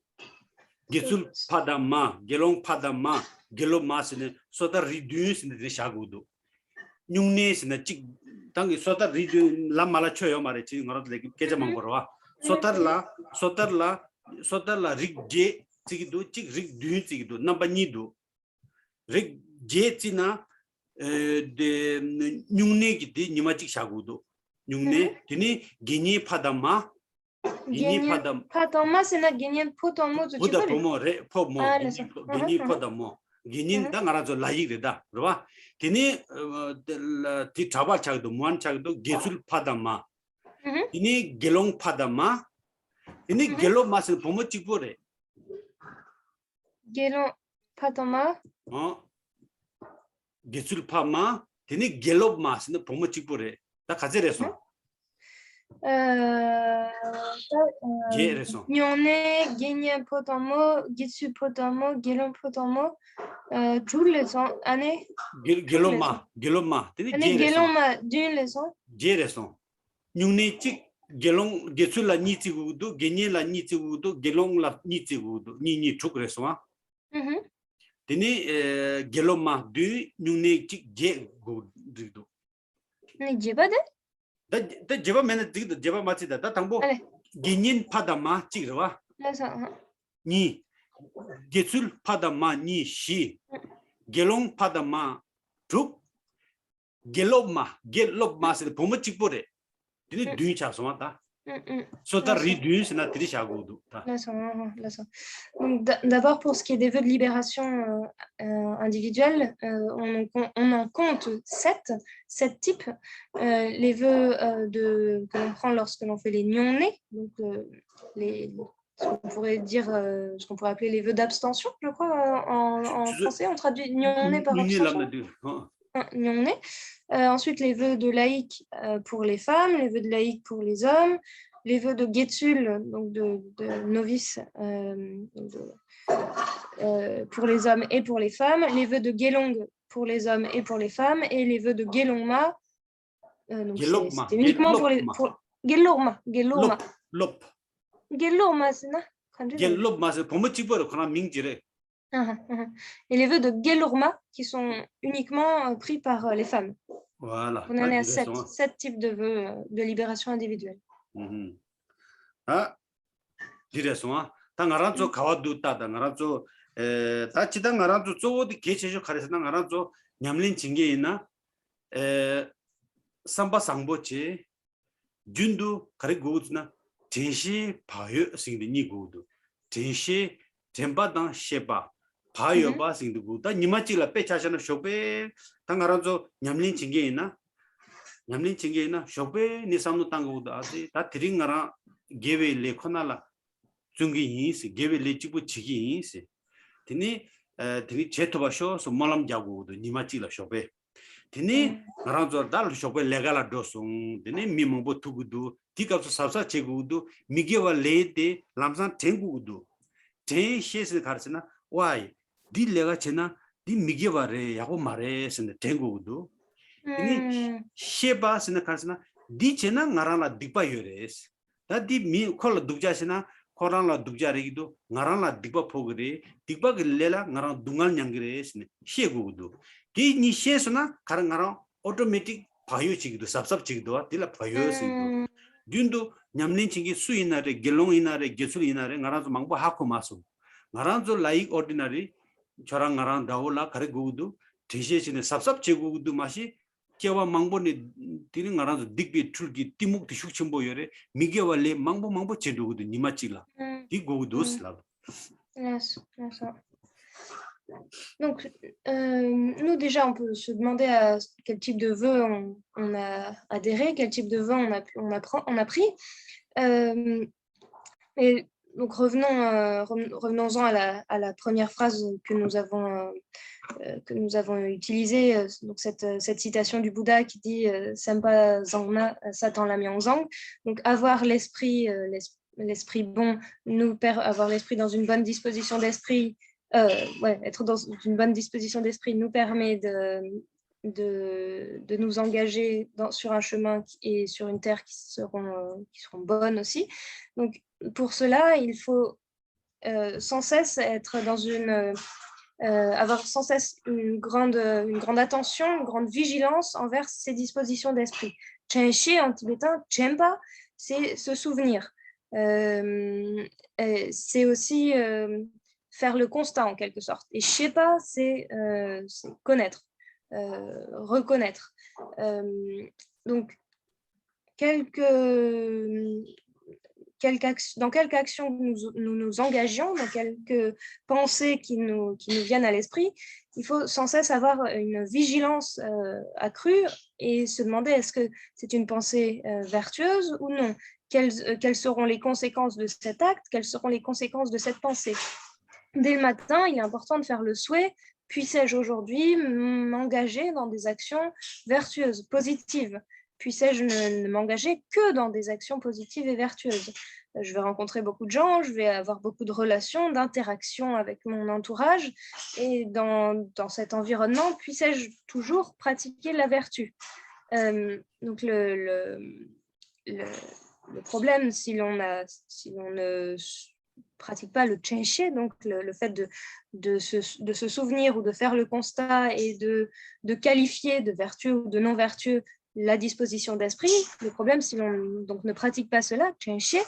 gesul padama gelong padama gelo masne sotar reduce ne shagudo nyungne sne chig tangi sotar reduce la mala choyo mare chi ngara le keja mangorwa sotar la rigje chigdo chig reduce chigdo namba nido rig 제치나 데 뉴네 기디 니마직 샤고도 뉴네 디니 기니 파다마 기니 파다마 세나 기니 포토모 주 보다 포모레 포모 기니 파다모 기니 당아라조 라이르다 그러봐 디니 디 잡아 차도 무한 차도 게술 파다마 디니 gelong 파다마 디니 gelong 마스 포모 찍보레 gelong 파다마 gesul pama teni gelop masne pomo chipure ta khajereso Nyone, Genya Potamo, Gitsu Potamo, Gelon Potamo, tous les sons, année. Geloma, Année Gelon ma d'une leçon. Jereson. Nyune chik gelong getsu la ni tigudu, genye la ni tigudu, gelong la ni tigudu, ni chukreswa. Tene geloma du nyune chik je gudu. Ni jebade? Da jeba mena digdu jeba machi da tangbo genyen padama chikwa. Ni getsul padama ni shi. Gelong padama chuk. Geloma se pomo chikpore. Tene dun chaswa ta. So ta reduce na trishagudu. D'abord, pour ce qui est des vœux de libération individuelle, on en compte sept types. Les vœux que l'on prend lorsque l'on fait les nyonné, donc ce qu'on pourrait dire, ce qu'on pourrait appeler les vœux d'abstention, je crois, en français, on traduit nyonné par abstention. Nyonné. Ensuite, les vœux de laïc pour les femmes, les vœux de laïc pour les hommes, les vœux de Getsul, donc de novice pour les hommes et pour les femmes, les vœux de Gelong pour les hommes et pour les femmes, et les vœux de Gelongma, donc c'était uniquement pour les... Gelorma. Gelorma, c'est ça? Gelorma, c'est pour moi, tu peux le mingire. Et les vœux de Gelorma qui sont uniquement pris par les femmes. Voilà. On en est à sept types de vœux de libération individuelle. Ah, direction. Tangaranzo kawadu ta tangaranzo ta chidangaranzo zo di kechejo kharesa tangaranzo nyamlin chinge ina samba sangboche jundu kare gudna tenshi payo singde ni gudu tenshi temba dan sheba payo ba singde guda nimachi la pechashana shobe tangaranzo nyamlin chinge ina shobe ni samno tanguda ase ta tiringara gewe le khonala chungi yinsi gewe le chibu chigi yinsi tini chetoba sho so malam jagu nimachi la shobe tini ngaranzo dal shobe legala dosung tini mimongbo tugudu tikapso sabsa chegudu migewa le de lamsan tengudu ten shese karsina wai di lega chena di migewa re yago mare sene tengudu tini sheba sene karsina di chena ngarala dikpa yores 다디 미 콜라 두자시나 코란라 두자리기도 나란라 딕바 포그리 딕바 길레라 나란 둥알 냥그레스네 시에고도 기니 시에스나 가랑 나란 오토매틱 바이오치기도 삽삽치기도 딜라 바이오스기도 듄도 냠린치기 수이나레 겔롱이나레 게술이나레 나란조 망보 하코마수 나란조 라이크 오디나리 저랑 나란 다올라 가르고도 디시에스네 삽삽치고도 마시 kewa mangbo ne tini ngaranzo dikbi tulki timuk ti shukchimbo yore migewa le mangbo chendu gudu nimachila di gogudu slab. Yes. Donc, nous déjà, on peut se demander à quel type de vœu on a adhéré, quel type de vœu on a pris. Et donc, revenons-en à la première phrase que nous avons utilisée, donc cette citation du Bouddha qui dit Sempa Zangma Satan Lamyangzang. Donc, avoir l'esprit bon, avoir l'esprit dans une bonne disposition d'esprit, être dans une bonne disposition d'esprit nous permet de nous engager sur un chemin et sur une terre qui seront bonnes aussi. Donc, pour cela, il faut sans cesse être dans avoir sans cesse une grande attention, une grande vigilance envers ces dispositions d'esprit. Chenshi en tibétain, Chempa, c'est se souvenir. C'est aussi faire le constat en quelque sorte. Et Shepa, c'est connaître, reconnaître. Donc, dans quelque action nous nous engagions, dans quelques pensées qui nous viennent à l'esprit, il faut sans cesse avoir une vigilance accrue et se demander est-ce que c'est une pensée vertueuse ou non, quelles seront les conséquences de cet acte, quelles seront les conséquences de cette pensée. Dès le matin, il est important de faire le souhait, puisse-je aujourd'hui m'engager dans des actions vertueuses, positives. puissais-je ne m'engager que dans des actions positives et vertueuses. Je vais rencontrer beaucoup de gens, je vais avoir beaucoup de relations, d'interactions avec mon entourage, et dans cet environnement, puissais-je toujours pratiquer la vertu. Donc le problème, si l'on ne pratique pas le chenxie, donc le fait de se souvenir ou de faire le constat et de qualifier de vertueux ou de non vertueux la disposition d'esprit, le problème, si l'on donc ne pratique pas cela, chenxie,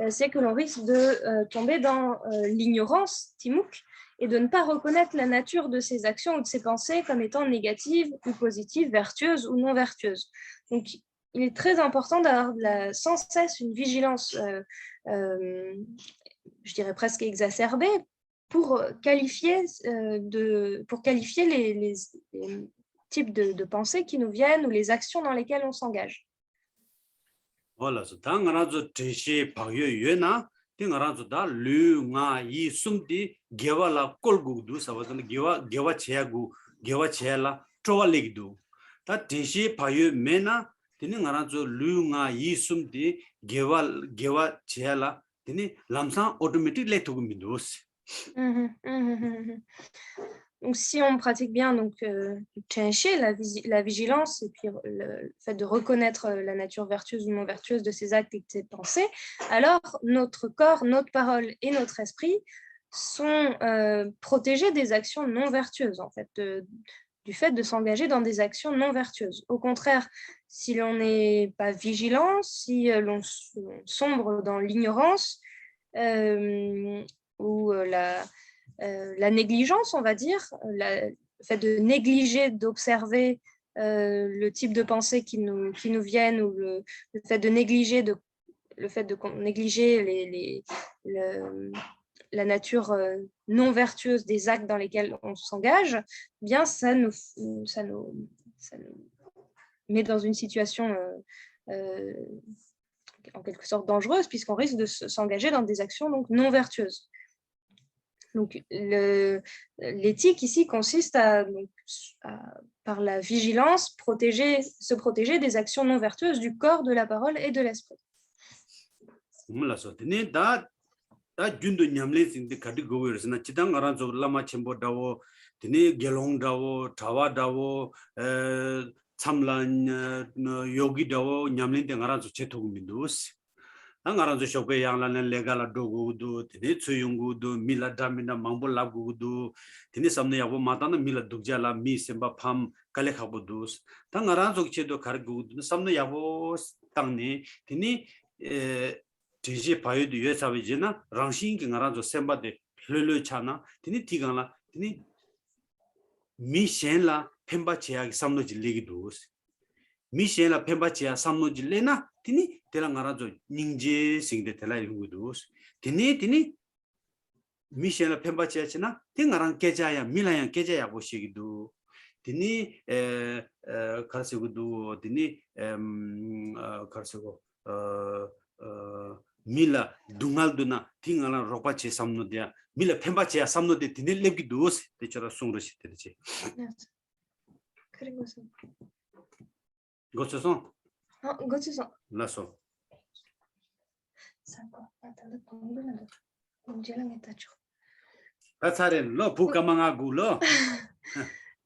c'est que l'on risque de tomber dans l'ignorance, timuk, et de ne pas reconnaître la nature de ses actions ou de ses pensées comme étant négatives ou positives, vertueuses ou non vertueuses. Donc, il est très important d'avoir sans cesse une vigilance, je dirais presque exacerbée, pour qualifier les types de pensées qui nous viennent ou les actions dans lesquelles on s'engage. Voilà, so ta ngarazo tenshi pagyo yena, ti ngarazo da lu nga yi sumdi gewa la kolgu du sawadana gewa cheya la chowa legdu. Ta tenshi pagyo mena, tini ngarazo lu nga yi sumdi gewa cheya la, tini lamsang automatic le tugu midus. Donc, si on pratique bien chenxie, la vigilance, et puis le fait de reconnaître la nature vertueuse ou non vertueuse de ses actes et de ses pensées, alors notre corps, notre parole et notre esprit sont protégés des actions non vertueuses, en fait, du fait de s'engager dans des actions non vertueuses. Au contraire, si l'on n'est pas vigilant, si l'on sombre dans l'ignorance ou la négligence, on va dire, le fait de négliger d'observer le type de pensée qui nous viennent, ou le fait de négliger la nature non vertueuse des actes dans lesquels on s'engage, bien ça nous met dans une situation en quelque sorte dangereuse, puisqu'on risque de s'engager dans des actions donc non vertueuses. Donc, l'éthique ici consiste par la vigilance, se protéger des actions non vertueuses du corps, de la parole et de l'esprit. Angaranzo shope yang la legala dogu du tini tsuyungu du mila damina mangbo lagu du tini samne yabo matana mila dugja la mi semba pham kale khabu dus tangaranzo chedo kargu du samne yabo tangni tini tiji payo du yesabe jena rangshin ki ngaranzo semba de lolo chana tini tigangla tini mi shen la pemba cheya samno jilegi dus mi shen la pemba cheya samno jilena tini tela ngarazo 닝제 싱데 tela 이루고도스 tini 미셸 펜바치야치나 팅가랑 계자야 밀라야 계자야 보시기도 tini 가르치고도 tini 가르치고 밀라 둥알도나 팅가랑 로파치 삼노디야 밀라 펜바치야 삼노데 tini 렙기도스 대처럼 송르시 되지 그리고서 고쳐서 고쳐서 나서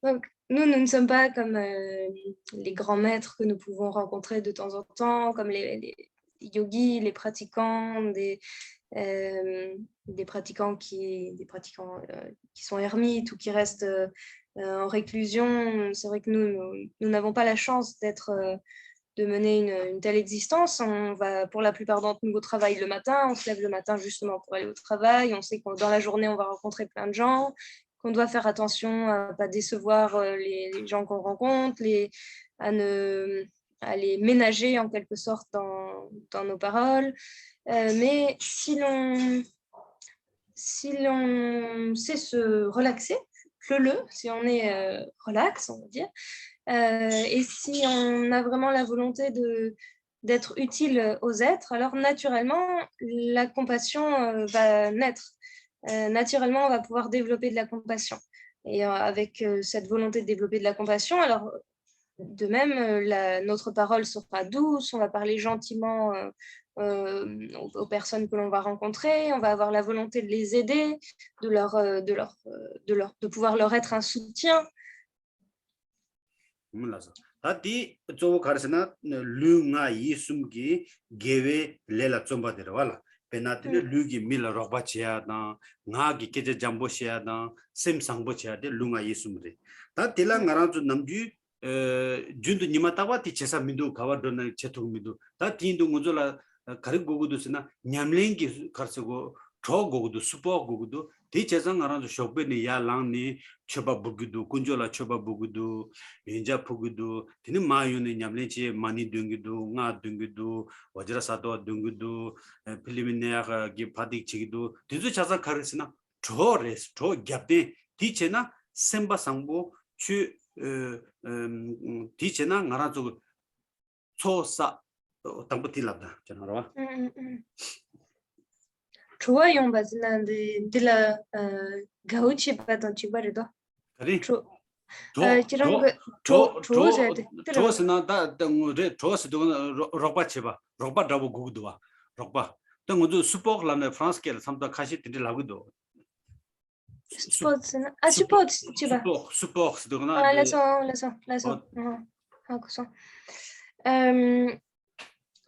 Donc, nous ne sommes pas comme les grands maîtres que nous pouvons rencontrer de temps en temps, comme les yogis, les pratiquants, des pratiquants qui sont ermites ou qui restent en réclusion. C'est vrai que nous n'avons pas la chance de mener une telle existence. On va pour la plupart d'entre nous au travail le matin, on se lève le matin justement pour aller au travail, on sait que dans la journée on va rencontrer plein de gens, qu'on doit faire attention à ne pas décevoir les gens qu'on rencontre, à les ménager en quelque sorte dans nos paroles. Mais si l'on sait se relaxer, si on est relax, on va dire, et si on a vraiment la volonté d'être utile aux êtres, alors naturellement, la compassion va naître. Naturellement, on va pouvoir développer de la compassion. Et avec cette volonté de développer de la compassion, alors de même, notre parole sera douce, on va parler gentiment aux personnes que l'on va rencontrer, on va avoir la volonté de les aider, de pouvoir leur être un soutien. Tati zobo karsana lu nga yisumgi gewe lela tsomba dira wala penatine lu gi mila roba chia da nga gi keje jambo chia da sem sangbo chia de lu nga yisumde ta tela ngara zu namju jundu nimatawa ti chesa mindu kawa dona chetung mindu ta tindu ngozola kari gogudu sina nyamlengi karsago 초 고고도 수포 고고도 대체상 알아서 쇼베니 야랑니 쳐바 부기도 군조라 쳐바 부기도 인자 부기도 되는 마유는 냠len지 많이 등기도 nga 등기도 와지라사도 등기도 필리미네아 기 파딕 치기도 뒤주 자사 가르스나 조레스 조 갭데 디체나 셈바 상보 추 디체나 나라조 초사 당부tillab다 저나라 Choyon bazina de la gauche patant tu vois le dos. 조스나 다 조스도 로바 쳐봐 로바 잡고 고도와 로바 등도 스포클라네 프랑스케 삼다 카시 들라고도 Support, support, tu vois. Support, c'est donc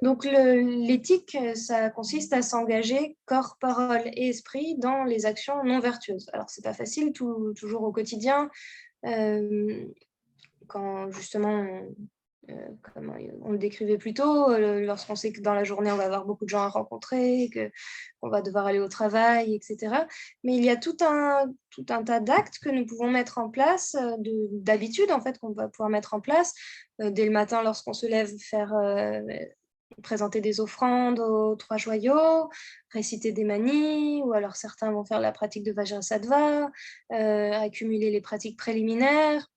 donc l'éthique, ça consiste à s'engager corps, parole et esprit dans les actions non vertueuses. Alors c'est pas facile toujours au quotidien, quand justement, comme on le décrivait plus tôt, lorsqu'on sait que dans la journée on va avoir beaucoup de gens à rencontrer, qu'on va devoir aller au travail, etc. Mais il y a tout un tas d'actes que nous pouvons mettre en place, d'habitude en fait, qu'on va pouvoir mettre en place dès le matin lorsqu'on se lève, présenter des offrandes aux 3 joyaux, réciter des manies, ou alors certains vont faire la pratique de Vajrasattva, accumuler les pratiques préliminaires.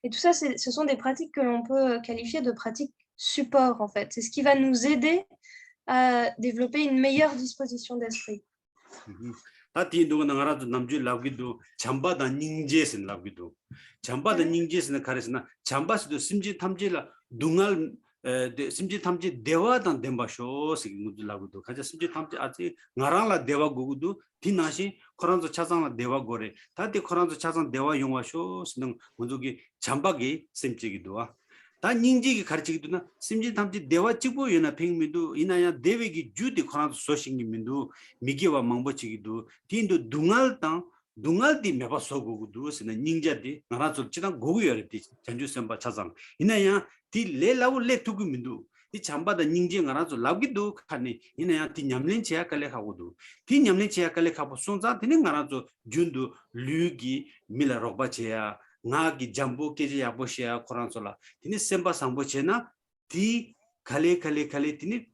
Et tout ça, ce sont des pratiques que l'on peut qualifier de pratiques support, en fait. C'est ce qui va nous aider à développer une meilleure disposition d'esprit. 심지 탐지 대화단 덴바쇼 시기무들라고도 가자 심지 탐지 아직 나랑라 대화 고고도 디나시 코란도 차상라 대화 고래 다디 코란도 차상 대화 용화쇼 스능 먼저기 잠박이 셈지기도 와다 닝지기 가르치기도나 심지 탐지 대화 찍고 연나 팽미도 이나야 대외기 주디 코란도 소싱기민도 미기와 망보치기도 딘도 둥알땅 둥알디 메바소고도 스는 닝자디 나라서 지난 고고여디 전주선바 차상 이나야 디 레라우 레투구민도 이 잠바다 닝징 알아서 라기도 칸니 이나야 디 냠린 제약할래 하고도 디 냠린 제약할래 하고 손자 되는 알아서 준도 류기 밀라 로바체야 나기 잠보 케지 야보시야 코란솔라 디니 셈바 상보체나 디 칼레 디니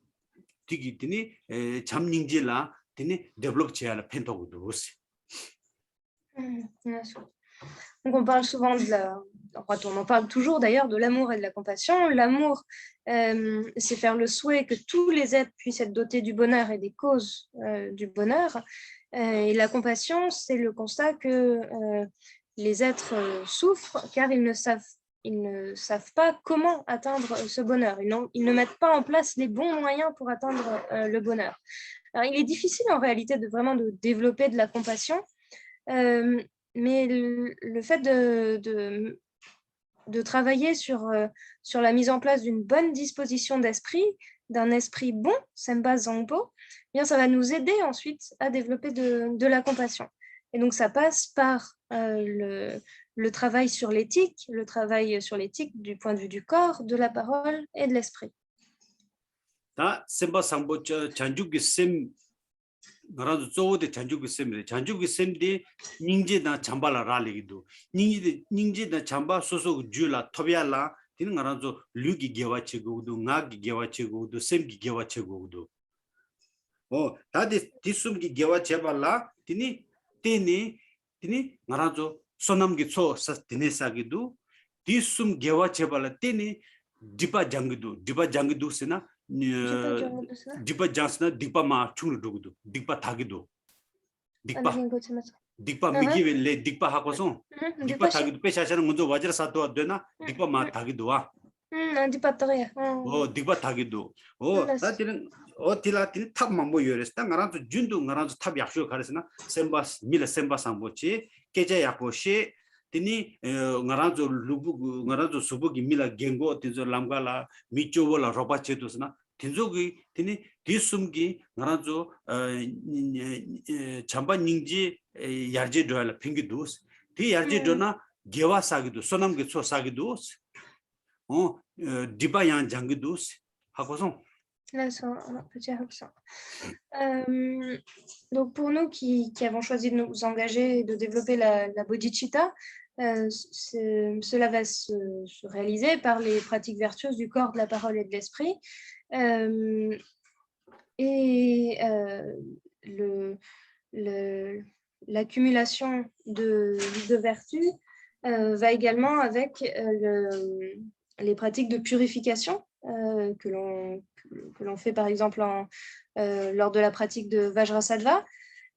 디기 디니 잠닝질라 디니 데벨롭 체야라 펜토고도 오시 Donc on parle souvent on en parle toujours d'ailleurs de l'amour et de la compassion. L'amour, c'est faire le souhait que tous les êtres puissent être dotés du bonheur et des causes du bonheur. Et la compassion, c'est le constat que les êtres souffrent car ils ne savent pas comment atteindre ce bonheur. Ils ne mettent pas en place les bons moyens pour atteindre le bonheur. Alors, il est difficile en réalité de développer de la compassion. Mais le fait de travailler sur la mise en place d'une bonne disposition d'esprit, d'un esprit bon, Semba Zangpo, eh bien, ça va nous aider ensuite à développer de la compassion. Et donc, ça passe par le travail sur l'éthique, du point de vue du corps, de la parole et de l'esprit. Semba Zangpo 나라도 쪼데 잔주기 셈데 닝제다 잠발라 라리기도 닝제다 잠바 소소 줄라 토비알라 디는 나라도 류기 개와치고도 나기 개와치고도 셈기 개와치고도 다디 디숨기 개와체발라 디니 나라도 소남기 초 디네사기도 디숨 개와체발라 디니 디바 장기도 세나 디바 장스나 디바 마 충르도고도 디바 타기도 디바 dikpa miki le dikpa hakoson dikpa Dipashi. thagi pe shashana munzo wajra sato adena dikpa ma thagi doa Dipatare. o dikpa thagi do o ta tin o tila tin tab mambo yores ta ngaran to jundu ngaran to tab yaksho kharesna sembas mila sembas ambochi keja yakoshi tini ngaran to lubu ngaran to subu gi mila gengo tinzo lamgala micho wala roba chedusna tinzogi tini disumgi ngaran to chamba ningji yarje doala pingi dos ti yarje dona gewa sagido sonam ge so sagidos o diba yang jangidos hakoson. Donc pour nous qui avons choisi de nous engager et de développer la bodhicitta, cela va se réaliser par les pratiques vertueuses du corps, de la parole et de l'esprit. L'accumulation de vertus va également avec les pratiques de purification que l'on fait par exemple lors de la pratique de Vajrasattva.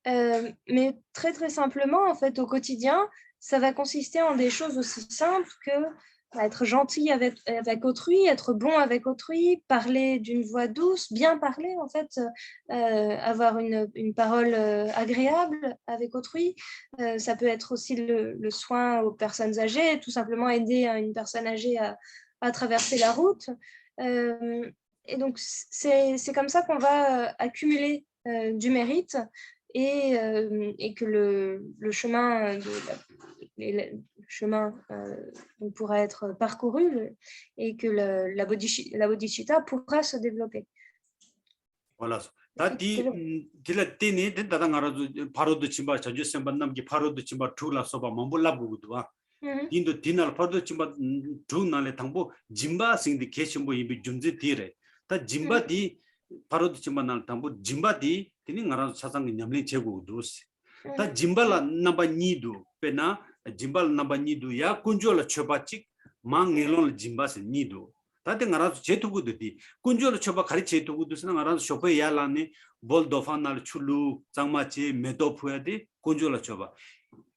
Mais très très simplement, en fait, au quotidien, ça va consister en des choses aussi simples que être gentil avec autrui, être bon avec autrui, parler d'une voix douce, bien parler en fait, avoir une parole agréable avec autrui. Ça peut être aussi le soin aux personnes âgées, tout simplement aider une personne âgée à traverser la route. Et donc, c'est comme ça qu'on va accumuler du mérite et que le chemin pourra être parcouru et que la bodhicitta pourra se développer. Voilà. Tadi dila tini den dada ngarazu parodo chimba chajo semban namgi parodo chimba thula soba mambola bugudwa. Dindo dinal parodo chimba thunale thangbo jimba singdi keshimbo ibi jumje dire. Ta jimba di parodo chimba nal thangbo jimba di tini ngarazu chasang nyamli chegu dus. Ta jimbala namba nidu pena jimbal namba nidu ya kunjola chobachik mangelon jimba se nidu. Tati ngarazu chetugudu di kunjola choba kari chetugudu sina ngarazu shope yalani bol dofanal chulu changmachi medopuya di kunjola choba.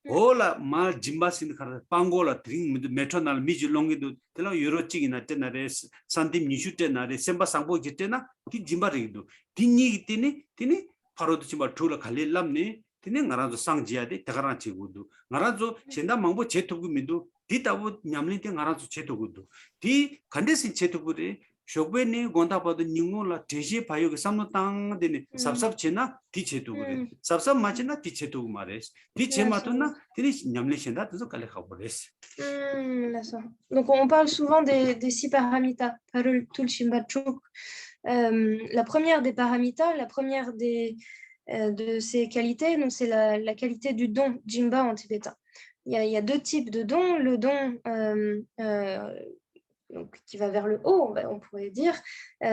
Ola ma jimba sin kara pangola dring metronal miji longidu tela yorochigi na tenare santim nishu tenare semba sangbo jitena ti jimba rigidu. Tini tini parodu chimba thula khali lamni tini ngarazu sangjia di tekaran chigudu. Ngarazu chenda mangbo chetugu midu di tabu nyamli ti ngarazu chetugudu. Di kandesin chetuguri shokbeni gondapado ningola teji payo ke samno tang deni sabsab chena di chetuguri. Sabsab machina di chetugu mares. Di chematuna tini nyamli shenda tuzo kale khabores. Donc on parle souvent des 6 paramitas, Parul Tulshimbatchuk. La première des paramitas, la première de ces qualités, c'est la qualité du don, Jimba en tibétain. Il y a 2 types de dons. Le don donc, qui va vers le haut, on pourrait dire,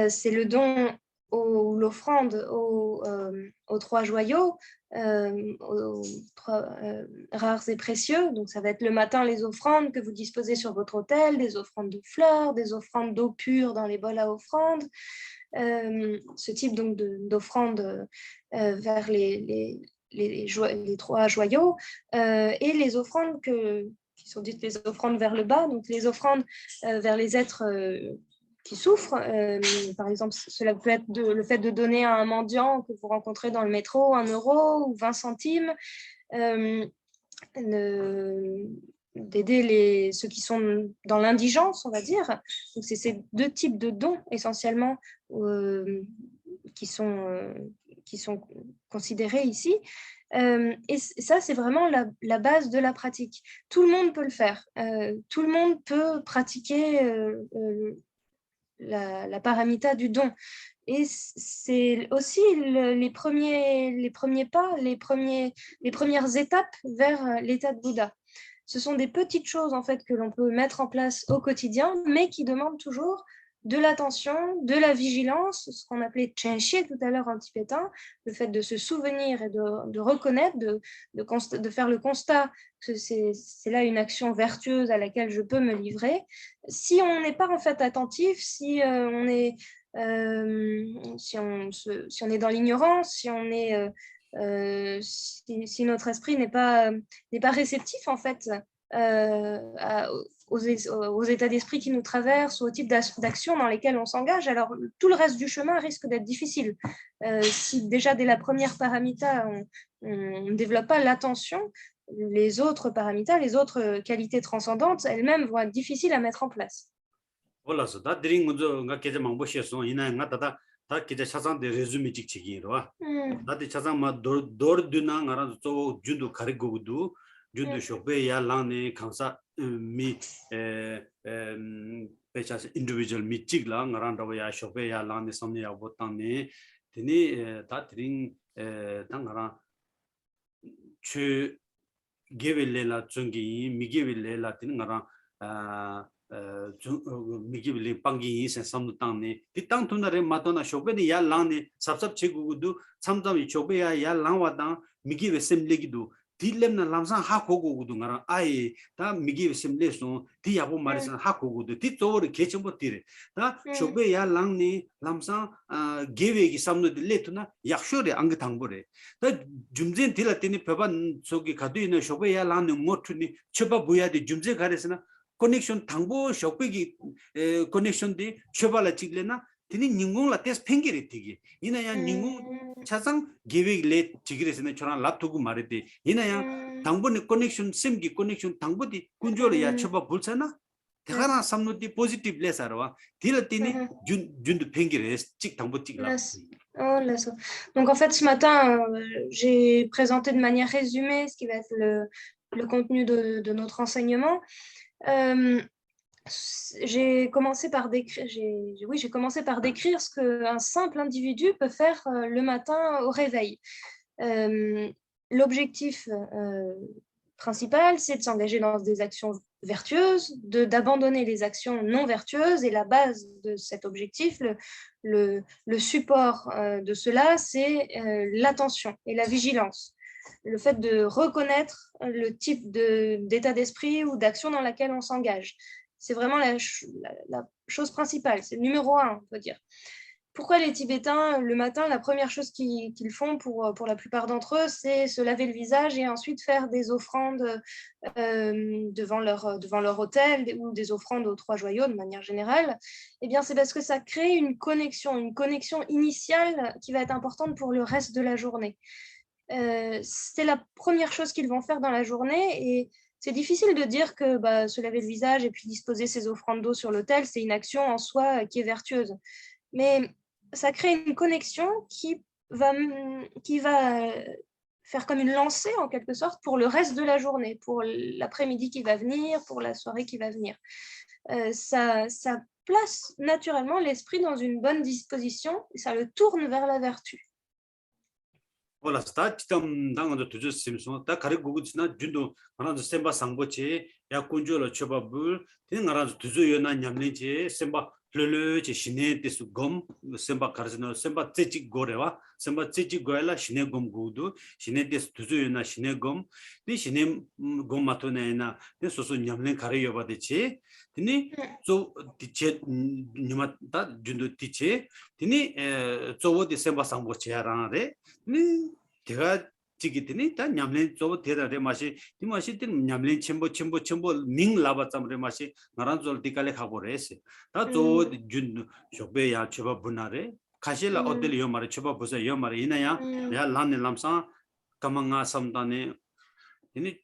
c'est le don ou l'offrande aux 3 joyaux, aux 3 rares et précieux. Donc ça va être le matin les offrandes que vous disposez sur votre autel, des offrandes de fleurs, des offrandes d'eau pure dans les bols à offrandes. Ce type donc d'offrande vers les 3 joyaux et les offrandes qui sont dites les offrandes vers le bas, donc les offrandes vers les êtres qui souffrent. Par exemple, cela peut être le fait de donner à un mendiant que vous rencontrez dans le métro 1 euro ou 20 centimes, d'aider ceux qui sont dans l'indigence, on va dire. Donc, c'est ces 2 types de dons essentiellement qui sont considérés ici. Et ça, c'est vraiment la base de la pratique. Tout le monde peut le faire. Tout le monde peut pratiquer la paramita du don. Et c'est aussi les premiers pas, les premières étapes vers l'état de Bouddha. Ce sont des petites choses en fait que l'on peut mettre en place au quotidien, mais qui demandent toujours de l'attention, de la vigilance, ce qu'on appelait chenshi tout à l'heure en tibétain, le fait de se souvenir et de reconnaître, de faire le constat que c'est là une action vertueuse à laquelle je peux me livrer. Si on n'est pas en fait attentif, si on est dans l'ignorance, si on est si notre esprit n'est pas réceptif en fait aux états d'esprit qui nous traversent, au type d'actions dans lesquelles on s'engage, alors tout le reste du chemin risque d'être difficile. Si déjà dès la première paramita, on ne développe pas l'attention, les autres paramitas, les autres qualités transcendantes, elles-mêmes vont être difficiles à mettre en place. Voilà, ça. Da dring nga keja mangbo sheso ina nga ta keja chasang de resume chik chigi ro. Da de chasang ma dor duna ngara so jundu karigo du jundu shokbe ya lane khansa mi pechas individual mi chik la ngara ndaw ya shokbe ya lane samne ya botan ne tini ta dring ta ngara chu gewele la chungi mi gewele la tin ngara 미기빌리 방기 이세 삼도당네 디땅투나레 마도나 쇼베니 야 랑네 삽삽 체구구도 삼담이 쇼베야 야 랑와당 미기베 셈레기도 딜렘나 람상 하고고구도 가라 아이 다 미기베 셈레소 디야보 마리선 하고고도 디토르 개청보 디레 다 쇼베야 랑네 람상 게베기 삼노 딜레투나 약쇼레 앙그 당보레 다 줌젠 딜라티니 페반 속이 가도 있는 쇼베야 랑네 모투니 쳐바 부야디 줌제 가레스나 connection 당보 쇼크기 connection 디 쳐발라 찍레나 티니 닝공라 테스 팽게리 티기 이나야 닝공 차상 계획레 지기레스네 저랑 랍두고 말했대 이나야 당보니 connection 심기 connection 당보디 군조르야 쳐봐 볼잖아 대가나 삼노디 포지티브 레사르와 딜티니 준도 팽게레스 찍 당보 찍라. Oh, donc en fait ce matin j'ai présenté de manière résumée ce qui va être le contenu de notre enseignement. J'ai commencé par décrire ce qu'un simple individu peut faire le matin au réveil. L'objectif principal, c'est de s'engager dans des actions vertueuses, d'abandonner les actions non vertueuses, et la base de cet objectif, le support de cela, c'est l'attention et la vigilance. Le fait de reconnaître le type d'état d'esprit ou d'action dans laquelle on s'engage. C'est vraiment la chose principale, c'est le numéro 1, on peut dire. Pourquoi les Tibétains, le matin, la première chose qu'ils font pour la plupart d'entre eux, c'est se laver le visage et ensuite faire des offrandes devant leur autel ou des offrandes aux 3 joyaux de manière générale? Eh bien, c'est parce que ça crée une connexion initiale qui va être importante pour le reste de la journée. C'est la première chose qu'ils vont faire dans la journée, et c'est difficile de dire que se laver le visage et puis disposer ses offrandes d'eau sur l'autel, c'est une action en soi qui est vertueuse. Mais ça crée une connexion qui va faire comme une lancée en quelque sorte pour le reste de la journée, pour l'après-midi qui va venir, pour la soirée qui va venir. Ça place naturellement l'esprit dans une bonne disposition et ça le tourne vers la vertu. Voilà, sta chitam 당도 두주 심소 다 가리 고구지나 준도 하나도 셈바 상보체 야 군조로 쳐바불 된 나라도 두주 연나 냠내제 셈바 르르제 시네데스 곰 셈바 가르스노 셈바 찌찌 고레와 셈바 찌찌 고엘라 시네 곰 고도 시네데스 두주 연나 시네 곰 니 시네 곰 마토네나 데 소소 냠내 가리 여바데체 드니 조 디체 니마다 준도 디체 드니 조워디 셈바 상보체야라데 니 제가 지기더니 다 냠len 저 대다래 맛이 이 맛이 된 냠len 첨보 밍 라바짬레 맛이 나란 절 디칼레 가보레스 다저 준 쇼베야 쳐바 분나레 카실라 어들 요 말에 쳐바 보세 요 말에 이나야 야 란네 람사 까망가 삼다네 이니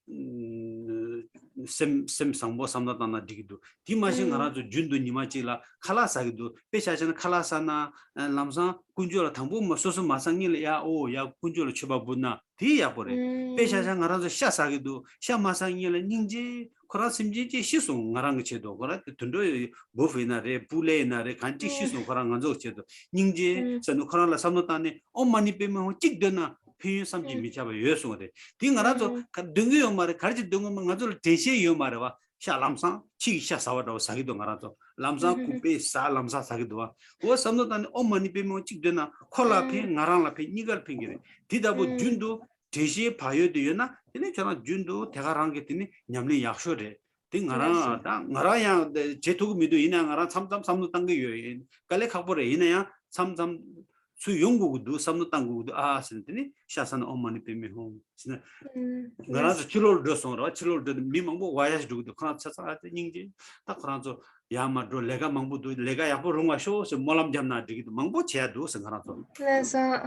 셈 상보 삼다다나 디기도 디마시 나라도 준도 니마치라 칼라사기도 페샤잖아 칼라사나 람사 군조라 당부 뭐 소소 마상일 야오야 군조로 쳐바분나 디야 버레 페샤자 나라도 샤사기도 샤마상일 닝지 코라심지지 시소 나랑 체도 거라 든도 보페나레 불레나레 간지 시소 거랑 간저 체도 닝지 선노 코라라 삼노타네 엄마니 빼면 찍되나 피유 삼지 미차바 예수거든. 딩가라도 등이요 말에 가르치 등은 가지고 대시요 말에와 샤람상 치샤 사와도 사기도 가라도 람상 쿠페 사 람사 사기도 와. 오 삼노단 엄마니 빼면 찍되나 콜라피 나랑라피 니갈 핑기래. 디다보 준도 대시에 봐야 되나? 근데 저나 준도 대가랑 게 되니 냠리 약쇼래. 딩가라 나라야 제토고 미도 이나가라 삼삼 삼노 단게 요. 깔레 각보래 이나야 삼삼 수 용국도 삼도 땅국도 아 신더니 샤산 엄마니 때문에 홈 진짜 나라서 치료를 줘서라 치료를 미망고 와야지도 그 차차 닝지 딱 그러죠 야마도 내가 망부도 내가 약보 롱와쇼 몰람 잡나 되기도 망보 제도 생각하죠 Là, ça,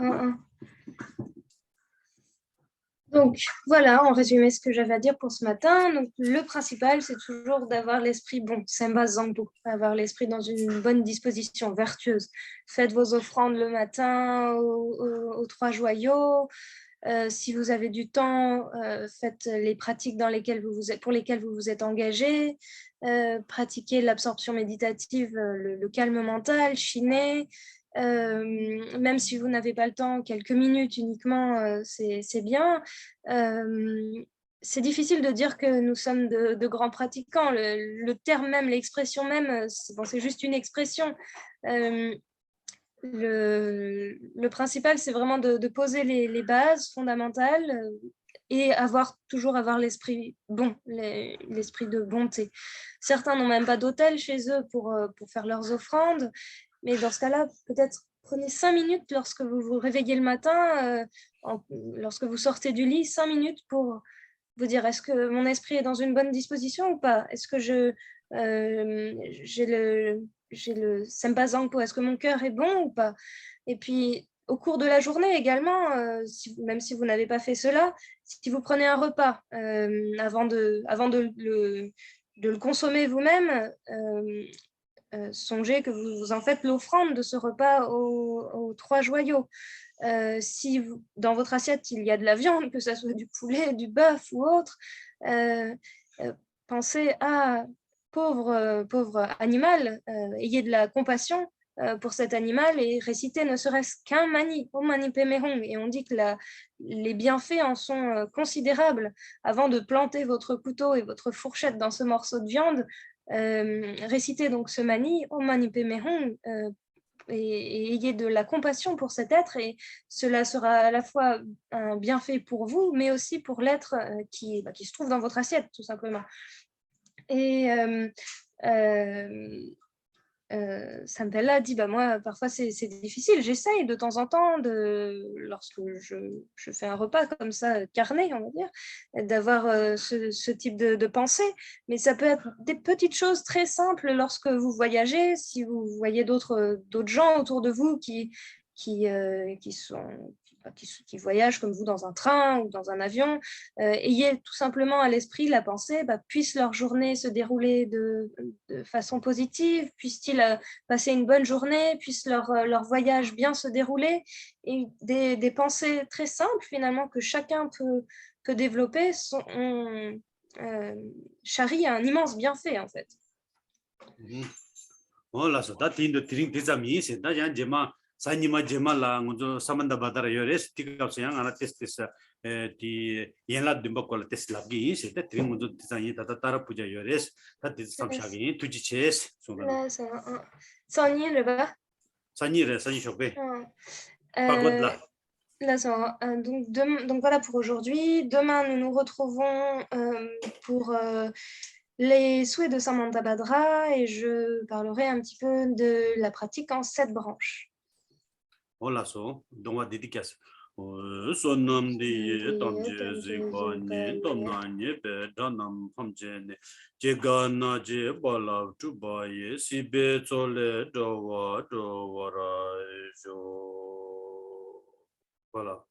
Donc voilà, en résumé, ce que j'avais à dire pour ce matin. Donc, le principal, c'est toujours d'avoir l'esprit bon, Semba Zambo, avoir l'esprit dans une bonne disposition, vertueuse. Faites vos offrandes le matin aux trois joyaux. Si vous avez du temps, faites les pratiques pour lesquelles vous vous êtes engagé. Pratiquez l'absorption méditative, le calme mental, chiner. Même si vous n'avez pas le temps, quelques minutes uniquement, c'est bien. C'est difficile de dire que nous sommes de grands pratiquants. Le terme même, l'expression même, c'est juste une expression. Le principal, c'est vraiment de poser les bases fondamentales et toujours avoir l'esprit bon, l'esprit de bonté. Certains n'ont même pas d'hôtel chez eux pour faire leurs offrandes. Mais dans ce cas-là, peut-être prenez 5 minutes lorsque vous vous réveillez le matin, lorsque vous sortez du lit, 5 minutes pour vous dire est-ce que mon esprit est dans une bonne disposition ou pas? Est-ce que j'ai le Sempa Zangpo, est-ce que mon cœur est bon ou pas? Et puis, au cours de la journée également, même si vous n'avez pas fait cela, si vous prenez un repas avant de le consommer vous-même, songez que vous en faites l'offrande de ce repas aux trois joyaux. Si dans votre assiette, il y a de la viande, que ce soit du poulet, du bœuf ou autre, pensez à pauvre animal, ayez de la compassion pour cet animal et récitez ne serait-ce qu'un mani, Om Mani Padme Hum. Et on dit que les bienfaits en sont considérables. Avant de planter votre couteau et votre fourchette dans ce morceau de viande, récitez donc ce mani, Om Mani Padme Hum, et ayez de la compassion pour cet être, et cela sera à la fois un bienfait pour vous, mais aussi pour l'être qui se trouve dans votre assiette, tout simplement. Et Sampella dit moi parfois c'est difficile, j'essaye de temps en temps lorsque je fais un repas comme ça carné, on va dire, d'avoir ce type de pensée, mais ça peut être des petites choses très simples lorsque vous voyagez, si vous voyez d'autres gens autour de vous qui voyagent comme vous dans un train ou dans un avion, ayez tout simplement à l'esprit la pensée, puisse leur journée se dérouler de façon positive, puissent-ils passer une bonne journée, puisse leur voyage bien se dérouler, et des pensées très simples finalement que chacun peut développer charrient un immense bienfait en fait. Voilà, ça c'est Sanima Jemala, Samanda Badara Yores, Tikapsian, and a test is the Yela Dimbokola test lagi, c'est that Trimundo Design Tatara Puja Yores, that is some shaggy, to chase. Sani là-bas. Sanire, Sani Chopé. Donc voilà pour aujourd'hui. Demain, nous nous retrouvons pour les souhaits de Samantha Badra et je parlerai un petit peu de la pratique en 7 branches. Voilà, donc on dédicace. Sonam de Tamje Zikwane, Domnanye, Bedanam Hamjene, Jegana Je Bala Tubaye, Sibe Tole, Dowa, Dowara, voilà.